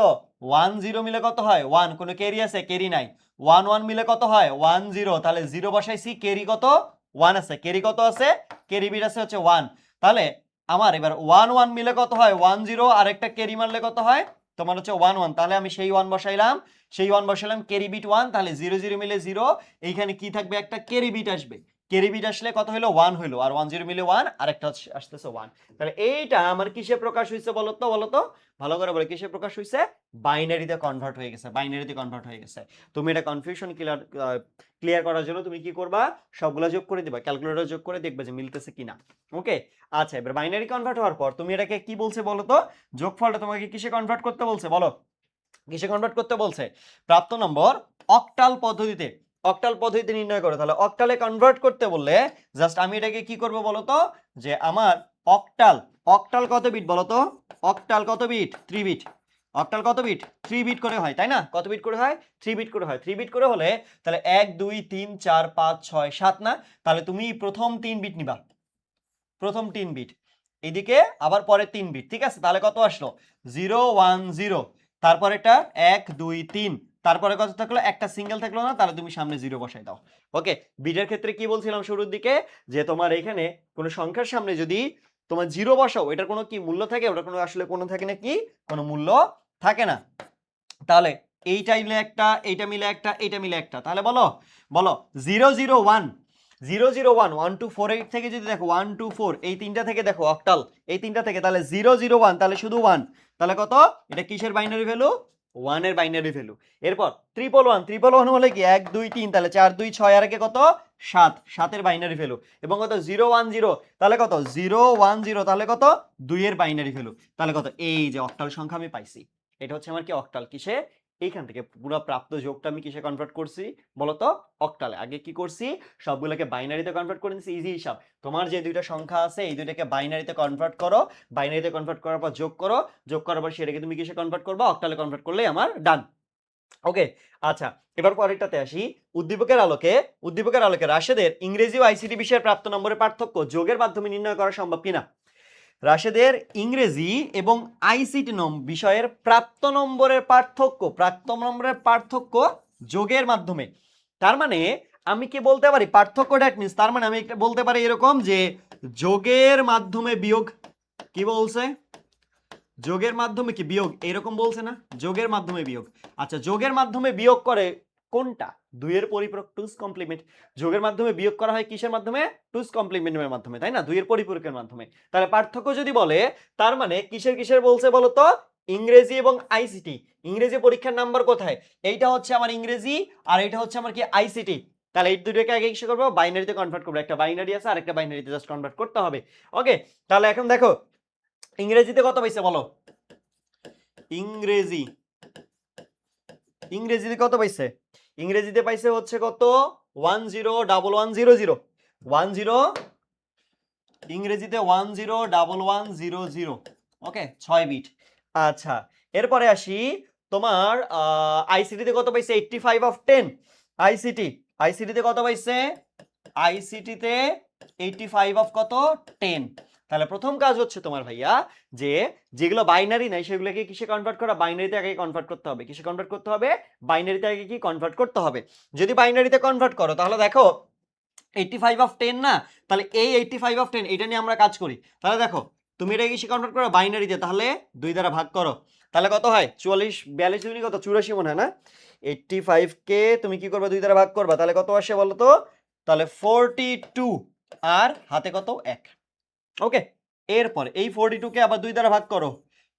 1 0 মিলে কত হয় 1, কোনো ক্যারি আছে ক্যারি নাই। 1 1 মিলে কত হয় 1 0, তাহলে 0 বসাইছি, ক্যারি কত 1 আছে, ক্যারি কত আছে ক্যারি বিট আছে হচ্ছে 1, তাহলে আমার এবার 1 1 মিলে কত হয় 1 0, আর একটা ক্যারি মারলে কত হয় তোমার হচ্ছে 1 1, তাহলে আমি সেই 1 বসাইলাম, সেই 1 বসাইলাম, ক্যারি বিট 1, তাহলে 0 0 মিলে 0, এইখানে কি থাকবে একটা ক্যারি বিট আসবে, ক্যারি বিট আসলে কত হলো 1 হলো, আর 1 0 মিলে 1 আর একটা আসতেছে 1, তাহলে এইটা আমার কিসে প্রকাশ হইছে বলতো, বলতো ভালো করে বলো কিসে প্রকাশ হইছে, বাইনারিতে কনভার্ট হয়ে গেছে, বাইনারিতে কনভার্ট হয়ে গেছে। তুমি এটা কনফিউশন ক্লিয়ার করার জন্য তুমি কি করবা, সবগুলা যোগ করে দিবা, ক্যালকুলেটর যোগ করে দেখবে যে মিলতেছে কিনা। ওকে, আচ্ছা এবার বাইনারি কনভার্ট হওয়ার পর তুমি এটাকে কি বলছে বলো তো, যোগফলটা তোমাকে কিসে কনভার্ট করতে বলছে বলো, কিসে কনভার্ট করতে বলছে, প্রাপ্ত নম্বর অক্টাল পদ্ধতিতে, অক্টাল পদ্ধতিতে নির্ণয় করো। তাহলে অক্টালে কনভার্ট করতে বললে জাস্ট আমি এটাকে কি করব বলো তো, যে আমার অক্টাল, অক্টাল কত বিট বলো তো, অক্টাল কত বিট 3 বিট, অক্টাল কত বিট 3 বিট করে হয়, তাই না, কত বিট করে হয় 3 বিট করে হয়, 3 বিট করে হলে তাহলে 1 2 3 4 5 6 7 না, তাহলে তুমি প্রথম 3 বিট নিবা, প্রথম 3 বিট, এইদিকে আবার পরে 3 বিট, ঠিক আছে, তাহলে কত আসলো 0 1 0, তারপর এটা 1 2 3, তারপরে কত থাকলো একটা সিঙ্গেল থাকলো না, তাহলে তুমি সামনে 0 বসাই দাও। ওকে, বিটের ক্ষেত্রে কি বলছিলাম শুরুর দিকে, যে তোমার এখানে কোনো সংখ্যার সামনে যদি তোমার 0 বসাও এটার কোনো কি মূল্য থাকে, ওটার কোনো আসলে কোনো থাকে না, কি কোনো মূল্য থাকে না। তাহলে এইটা মিলে একটা, এইটা মিলে একটা, এইটা মিলে একটা, তাহলে বলো বলো 0 0 1 0 0 1 1 2 4 8 থেকে যদি দেখো 1 2 4 এই তিনটা থেকে দেখো অক্টাল, এই তিনটা থেকে, তাহলে 0 0 1 তাহলে শুধু 1, তাহলে কত এটা কিসের বাইনারি ভ্যালু 1 এর বাইনারি ভ্যালু। এরপর ট্রিপল 1, ট্রিপল 1 হলে কি 1 2 3, তাহলে 4 2 6 আর আগে কত 7, 7 এর বাইনারি ভ্যালু। এবং কত 0 1 0, তাহলে কত 0 1 0, তাহলে কত 2 এর বাইনারি ভ্যালু, তাহলে কত, এই যে অক্টাল সংখ্যা আমি পাইছি, এটা হচ্ছে আমার কি অক্টাল, কিসে এইখান থেকে পুরো প্রাপ্ত যোগটা আমি কিসে কনভার্ট করছি বলতো অক্টালে। আগে কি করছি সবগুলোকে বাইনারিতে কনভার্ট করে নিছি, ইজি হিসাব, তোমার যে দুইটা সংখ্যা আছে এই দুইটাকে বাইনারিতে কনভার্ট করো, বাইনারিতে কনভার্ট করার পর যোগ করো, যোগ করার পর সেটাকে তুমি কিসে কনভার্ট করবা অক্টালে কনভার্ট করলেই আমার ডান। ওকে, আচ্ছা এবার পরেরটাতে আসি, উদ্দীপকের আলোকে, উদ্দীপকের আলোকে রাশেদের ইংরেজি ও আইসিটি বিষয়ের প্রাপ্ত নম্বরের পার্থক্য যোগের মাধ্যমে নির্ণয় করা সম্ভব কিনা। রাশেদের ইংরেজি এবং আইসিটি বিষয়ের প্রাপ্ত নম্বরের পার্থক্য, প্রাপ্ত নম্বরের পার্থক্য যোগের মাধ্যমে, তার মানে আমি কি বলতে পারি পার্থক্য, দ্যাট মিন্স তার মানে আমি একটা বলতে পারি এরকম যে যোগের মাধ্যমে বিয়োগ, কি বলছে যোগের মাধ্যমে কি বিয়োগ এরকম বলছে না, যোগের মাধ্যমে বিয়োগ। আচ্ছা যোগের মাধ্যমে বিয়োগ করে কোনটা, দুইয়ের পরিপূরক টুস কমপ্লিমেন্ট। যোগের মাধ্যমে বিয়োগ করা হয় কিসের মাধ্যমে, টুস কমপ্লিমেন্টের মাধ্যমে, তাই না, দুইয়ের পরিপূরকের মাধ্যমে। তাহলে পার্থক্য যদি বলে তার মানে কিসের কিসের বলছে বলতো, ইংরেজি এবং আইসিটি। ইংরেজি পরীক্ষার নাম্বার কোথায়, এইটা হচ্ছে আমার ইংরেজি আর এটা হচ্ছে আমার কি আইসিটি। তাহলে এই দুটোকে আগে কি করবো, বাইনারিতে কনভার্ট করবো, একটা বাইনারি আছে আর একটা বাইনারিতে জাস্ট কনভার্ট করতে হবে। ওকে, তাহলে এখন দেখো ইংরেজিতে কত পাইছে বলো, ইংরেজি, ইংরেজিতে কত পাইছে, ইংরেজিতে পাইছে হচ্ছে কত 101100 10, ইংরেজিতে 101100। ওকে 6 বিট। আচ্ছা এরপরে আসি তোমার আইসিটিতে কত পাইছে 85/10। আইসিটি, আইসিটিতে কত পাইছে, আইসিটিতে 85 অফ কত 10। তাহলে প্রথম কাজ হচ্ছে তোমার ভাইয়া যে যেগুলো বাইনারি নাই সেগুলোকে কিসে কনভার্ট করা, বাইনারিতে আগে কনভার্ট করতে হবে। কিসে কনভার্ট করতে হবে, বাইনারিতে আগে কি কনভার্ট করতে হবে। যদি বাইনারিতে কনভার্ট করো তাহলে দেখো 85/10 না, তাহলে এই 85/10 এটা নিয়ে আমরা কাজ করি। তাহলে দেখো তুমি এটা কিসে কনভার্ট করো, বাইনারিতে, তাহলে 2 দ্বারা ভাগ করো, তাহলে কত হয় 44, 42 দুগুণে কত 84 মনে হয় না। 85 কে তুমি কি করবে 2 দ্বারা ভাগ করবা, তাহলে কত আসে বলো তো, তাহলে 42 আর হাতে কত 1। ওকে, এরপরে এই 42 কে আবার 2 দ্বারা ভাগ করো,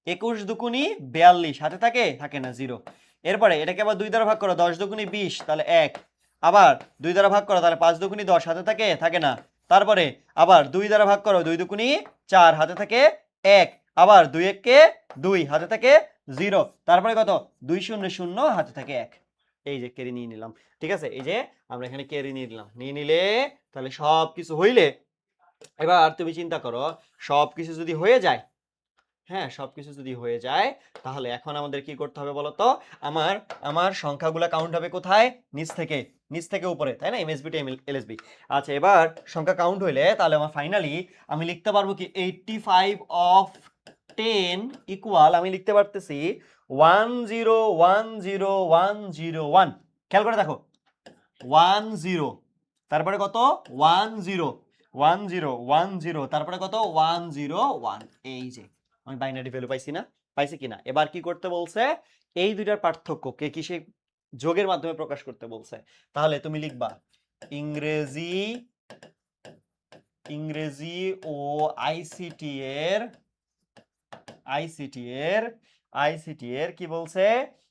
21 দুগুণি 42, হাতে থাকে থাকে না 0। এরপরে এটাকে আবার 2 দ্বারা ভাগ করো, 10 দুগুণি 20, তাহলে 1। আবার 2 দ্বারা ভাগ করো, তাহলে 5 দুগুণি 10, হাতে থাকে থাকে না। তারপরে আবার 2 দ্বারা ভাগ করো, 2 দুগুণি 4, হাতে থাকে 1। আবার 2 1 কে 2, হাতে থাকে 0। তারপরে কত 2 0 0, হাতে থাকে 1। এই যে ক্যারি নিয়ে নিলাম, ঠিক আছে, এই যে আমরা এখানে ক্যারি নিয়ে নিলাম, নিয়ে নিলে তাহলে সব কিছু হইলে এবার তুমি চিন্তা করো সবকিছু যদি হয়ে যায়, হ্যাঁ সবকিছু যদি হয়ে যায় তাহলে এখন আমাদের কি করতে হবে বলতো, আমার আমার সংখ্যাগুলো কাউন্ট হবে কোথায়, নিচ থেকে, নিচ থেকে উপরে, তাই না, এমএসবি টু এলএসবি। আচ্ছা এবার সংখ্যা কাউন্ট হইলে তাহলে আমার ফাইনালি আমি লিখতে পারবো কি 85/10 ইকুয়াল আমি লিখতে পারতেছি 1010101। খেয়াল করে দেখো 10, তারপরে কত 10 তারপরে কত 101। এই যে আমি বাইনারি ভ্যালু পাইছি না, পাইছি কিনা। এবার কি করতে বলছে, এই দুইটার পার্থক্যকে কিসে যোগের মাধ্যমে প্রকাশ করতে বলছে। তাহলে তুমি লিখবা ইংরেজি, ইংরেজি ও আইসিটি এর, আইসিটি এর, আইসিটি এর কি বলছে,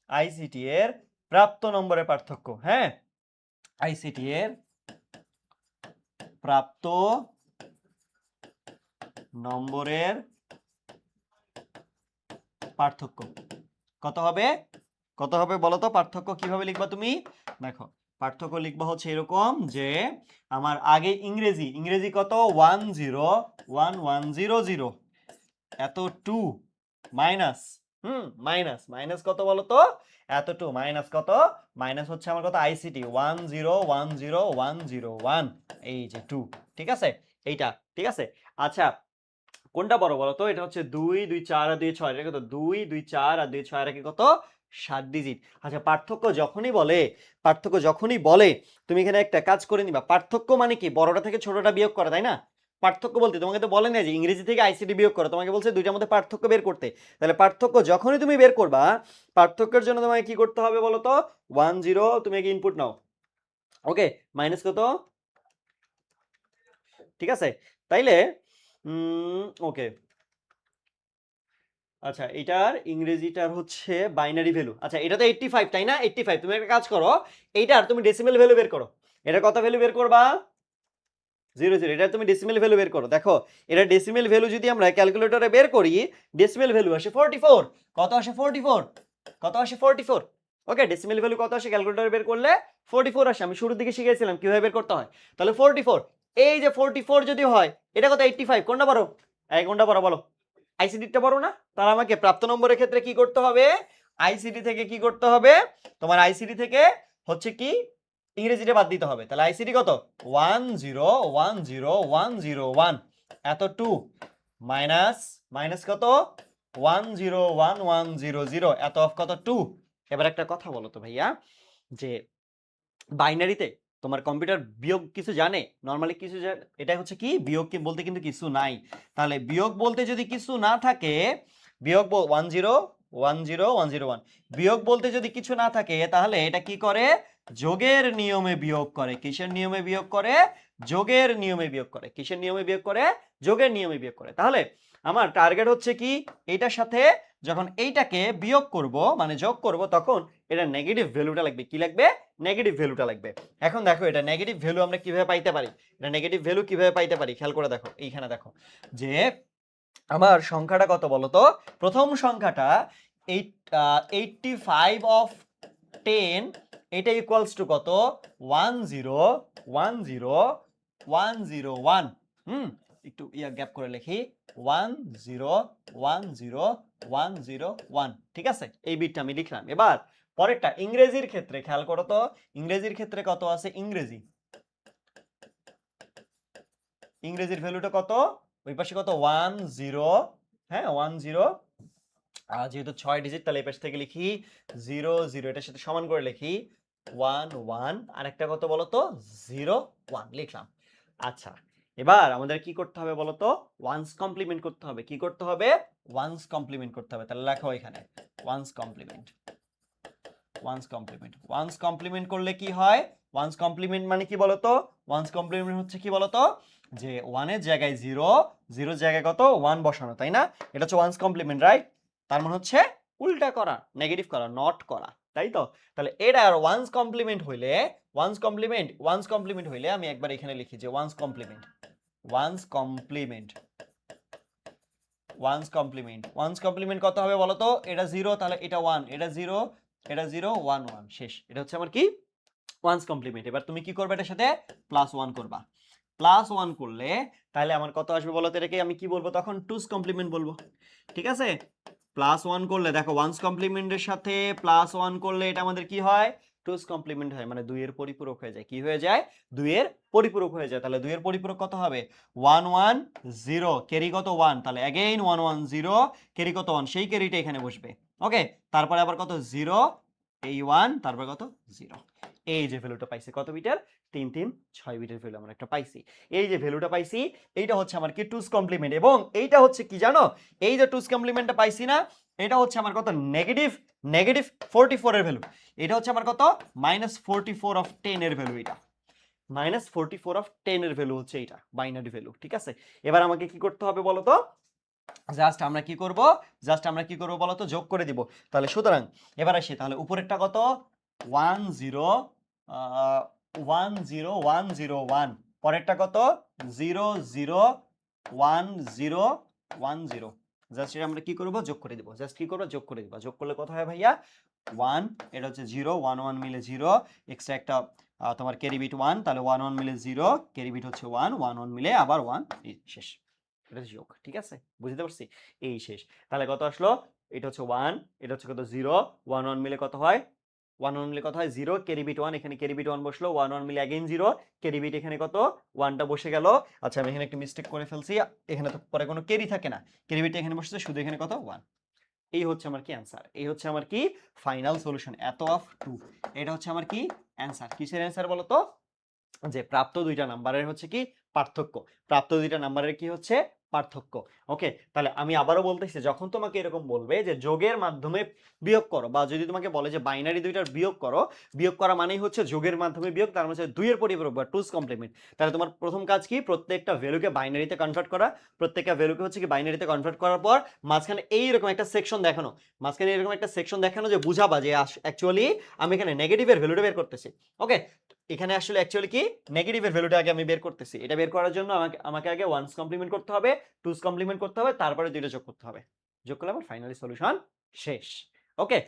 আইসিটি এর প্রাপ্ত নম্বরের পার্থক্য। হ্যাঁ আইসিটি এর প্রাপ্ত নম্বরের পার্থক্য কত হবে, কত হবে বলো তো, পার্থক্য কিভাবে লিখবা তুমি, দেখো পার্থক্য লিখবা হচ্ছে এরকম যে আমার আগে ইংরেজি, ইংরেজি কত 101100 এত 2 মাইনাস, মাইনাস, মাইনাস কত বলো তো, এত 2 মাইনাস কত, মাইনাস হচ্ছে আমার কত আইসিটি 10100101, এই যে 2, ঠিক আছে এইটা, ঠিক আছে। আচ্ছা কোনটা বড় বলো তো, এটা হচ্ছে 2 2 4 আর 2 6, এটা কত 2 2 4 আর 2 6 রাখি কত 7 ডিজিট। আচ্ছা পার্থক্য যখনই বলে, পার্থক্য যখনই বলে তুমি এখানে একটা কাজ করে নিবা, পার্থক্য মানে কি বড়টা থেকে ছোটটা বিয়োগ করা, তাই না। পার্থক্য বলতে তোমাকে তো বলে না যে ইংরেজি থেকে আইসিটি বিয়োগ করো, তোমাকে বলছে দুইটার মধ্যে পার্থক্য বের করতে। তাহলে পার্থক্য যখনই তুমি বের করবা, পার্থক্যের জন্য তোমাকে কি করতে হবে বলো তো, 10 তুমি আগে ইনপুট নাও, ওকে মাইনাস কত, ঠিক আছে। তাইলে ওকে, আচ্ছা এটার ইংরেজিটার হচ্ছে বাইনারি ভ্যালু, আচ্ছা এটা তো 85 তাই না, 85 তুমি একটা কাজ করো, এইটার তুমি ডেসিমেল ভ্যালু বের করো। এটা কত ভ্যালু বের করবা 00, এটা তুমি ডেসিমেল ভ্যালু বের করো। দেখো এটা ডেসিমেল ভ্যালু যদি আমরা ক্যালকুলেটরে বের করি, ডেসিমেল ভ্যালু আসে 44, কত আসে 44, কত আসে 44। ওকে ডেসিমেল ভ্যালু কত আসে ক্যালকুলেটরে বের করলে 44 আসে, আমি শুরুর দিকে শিখিয়েছিলাম কিভাবে বের করতে হয়। তাহলে 44, এই যে 44 যদি হয় এটা কত 85, কোনটা বড়, এই কোনটা বড় বলো, আইসিডিটা বড় না। তাহলে আমাকে প্রাপ্ত নম্বরের ক্ষেত্রে কি করতে হবে, আইসিডি থেকে কি করতে হবে, তোমার আইসিডি থেকে হচ্ছে কি ইংরেজিটা বাদ দিতে হবে। তাহলে আইসিডি কত 10100101, এত 2 মাইনাস, মাইনাস কত 101100, এত অফ কত 2। এবার একটা কথা বলো তো ভাইয়া, যে বাইনারিতে তোমার কম্পিউটার বিয়োগ কিছু জানে, নরমালি কিছু এটা হচ্ছে কি বিয়োগ কি বলতে কিন্তু কিছু নাই। তাহলে বিয়োগ বলতে যদি কিছু না থাকে বিয়োগ 10 বিয়োগ বলতে যদি কিছু না থাকে তাহলে এটা কি করে, যোগের নিয়মে বিয়োগ করে। কিসের নিয়মে বিয়োগ করে? যোগের নিয়মে বিয়োগ করে। কিসের নিয়মে বিয়োগ করে? যোগের নিয়মে বিয়োগ করে। তাহলে আমার টার্গেট হচ্ছে কি, এইটার সাথে যখন এইটাকে বিয়োগ করব মানে যোগ করব, তখন এটা নেগেটিভ ভ্যালুটা লাগবে। কি লাগবে? নেগেটিভ ভ্যালুটা লাগবে। এখন দেখো এটা নেগেটিভ ভ্যালু আমরা কিভাবে পাইতে পারি, এটা নেগেটিভ ভ্যালু কিভাবে পাইতে পারি খেয়াল করে দেখো। এইখানে দেখো যে আমার সংখ্যাটা কত বলতো, প্রথম সংখ্যাটা 85 অফ 10, এটা ইকুয়ালস টু কত, 1010101। একটু গ্যাপ করে লিখি, 1010101। ঠিক আছে, এই বিটটা আমি লিখলাম। এবার পরেরটা ইংরেজির ক্ষেত্রে খেয়াল করো তো, ইংরেজির ক্ষেত্রে কত আছে, ইংরেজির ভ্যালুটা কত, ওই পাশে কত, 10, হ্যাঁ 10, যেহেতু 6 ডিজিট তাহলে এই পাশ থেকে লিখি 00, এটার সাথে সমান করে লিখি 11, আর একটা কত বলতো, 01 লিখলাম। আচ্ছা, এবার আমাদের কি করতে হবে বলতো, ওয়ান্স কমপ্লিমেন্ট করতে হবে। কি করতে হবে? ওয়ান্স কমপ্লিমেন্ট করতে হবে। তাহলে লেখো এখানে ওয়ান্স কমপ্লিমেন্ট। ওয়ান্স কমপ্লিমেন্ট করলে কি হয়? ওয়ান্স কমপ্লিমেন্ট মানে কি বলতো? ওয়ান্স কমপ্লিমেন্ট হচ্ছে কি বলতো, যে 1 এর জায়গায় 0, 0 এর জায়গায় কত 1 বসানো, তাই না? এটা হচ্ছে ওয়ান্স কমপ্লিমেন্ট, রাইট? তার মানে হচ্ছে উল্টা করা, নেগেটিভ করা, নট করা, তাই তো? তাহলে এটা আর ওয়ান্স কমপ্লিমেন্ট হইলে, ওয়ান্স কমপ্লিমেন্ট হইলে আমি একবার এখানে লিখি যে ওয়ান্স কমপ্লিমেন্ট, ওয়ান্স কমপ্লিমেন্ট কত হবে বলতো? এটা 0, তাহলে এটা 1, এটা 0, এটা 0, 1 1 শেষ। এটা হচ্ছে আমার কি, ওয়ান্স কমপ্লিমেন্ট। এবার তুমি কি করবে, এটার সাথে +1 করবা। +1 করলে তাহলে আমার কত আসবে বলতো? এটাকে আমি কি বলবো তখন? টুস কমপ্লিমেন্ট বলবো। ঠিক আছে, +1 করলে দেখো ওয়ান্স কমপ্লিমেন্টের সাথে +1 করলে এটা আমাদের কি হয়, টুস কমপ্লিমেন্ট হয়, মানে 2 এর পরিপূরক হয়ে যায়। কি হয়ে যায়? 2 এর পরিপূরক হয়ে যায়। তাহলে 2 এর পরিপূরক কত হবে? 1 1 0, ক্যারি কত 1, তাহলে अगेन 1 1 0, ক্যারি কত 1, সেই ক্যারিটা এখানে বসবে। ওকে, তারপরে আবার কত 0, এই 1, তারপর কত 0। এই যে ভ্যালুটা পাইছি কত বিটের, 3 3 6 বিটের ভ্যালু আমরা একটা পাইছি। এই যে ভ্যালুটা পাইছি, এইটা হচ্ছে আমার কি টুস কমপ্লিমেন্ট। এবং এইটা হচ্ছে কি জানো, এই যে টুস কমপ্লিমেন্টটা পাইছি না, এটা হচ্ছে আমার কত, নেগেটিভ 44 এর ভ্যালু। এটা হচ্ছে আমার কত, -44 অফ 10 এর ভ্যালু। এটা -44 অফ 10 এর ভ্যালু হচ্ছে এইটা, বাইনারি ভ্যালু। ঠিক আছে, এবার আমাকে কি করতে হবে বলো তো, জাস্ট আমরা কি করব বলতো, যোগ করে দিব। তাহলে সুতরাং এবার আসি, তাহলে উপরেরটা কত, 1 0 1 0 1 0 1, পরেরটা কত, 0 0 1 0 1 0। জাস্ট এটা আমরা কি করব, যোগ করে দিব। জাস্ট কি করব, যোগ করে দিব। যোগ করলে কত হয় ভাইয়া, 1, এটা হচ্ছে 0 1 1 মিলে 0, এক্সট্রা একটা তোমার ক্যারি বিট 1, তাহলে 1 1 মিলে 0, ক্যারি বিট হচ্ছে 1 1 1 মিলে আবার 1, এই শেষ। এটা যোগ। ঠিক আছে, বুঝতে পারছি, এই শেষ। তাহলে কত আসলো, এটা হচ্ছে 1, এটা হচ্ছে কত 0, 1 1 মিলে কত হয়, 1 1 মিলে কত হয় 0, ক্যারি বিট 1, এখানে ক্যারি বিট 1 বসলো, 1 1 মিলে अगेन 0, ক্যারি বিট এখানে কত 1টা বসে গেল। আচ্ছা, আমি এখানে একটা মিস্টেক করে ফেলছি, এখানে তো পরে কোনো ক্যারি থাকে না, ক্যারি বিট এখানে বসছে, শুধু এখানে কত 1। এই হচ্ছে আমার কি অ্যান্সার, এই হচ্ছে আমার কি ফাইনাল সলিউশন, এত অফ 2। এটা হচ্ছে আমার কি অ্যান্সার। কিসের অ্যান্সার বলো তো, যে প্রাপ্ত দুইটা নাম্বারের হচ্ছে কি পার্থক্য, প্রাপ্ত দুইটা নাম্বারের কি হচ্ছে পার্থক্য। ওকে, তাহলে আমি আবারও বলতেছি, যখন তোমাকে এরকম বলবে যে যোগের মাধ্যমে বিয়োগ করো, বা যদি তোমাকে বলে যে বাইনারি দুইটার বিয়োগ করো, বিয়োগ করা মানেই হচ্ছে যোগের মাধ্যমে বিয়োগ, তার মানে দুইয়ের পরিপূরক বা টুস কমপ্লিমেন্ট। তাহলে তোমার প্রথম কাজ কি, প্রত্যেকটা ভ্যালুকে বাইনারিতে কনভার্ট করা, প্রত্যেকটা ভ্যালুকে হচ্ছে কি বাইনারিতে কনভার্ট করার পর মাঝখানে এইরকম একটা সেকশন দেখানো, মাঝখানে এরকম একটা সেকশন দেখানো, যে বুঝাবা যে অ্যাকচুয়ালি আমি এখানে নেগেটিভের ভ্যালুটা বের করতেছি। ওকে, এখানে আসলে অ্যাকচুয়ালি কি নেগেটিভের ভ্যালুটা আগে আমি বের করতেছি। এটা বের করার জন্য আমাকে আগে ওয়ান্স কমপ্লিমেন্ট করতে হবে, টুস কমপ্লিমেন্ট করতে হবে, তারপরে দুইটা যোগ করতে হবে। যোগ করলে আমার ফাইনালি সলিউশন শেষ। ওকে,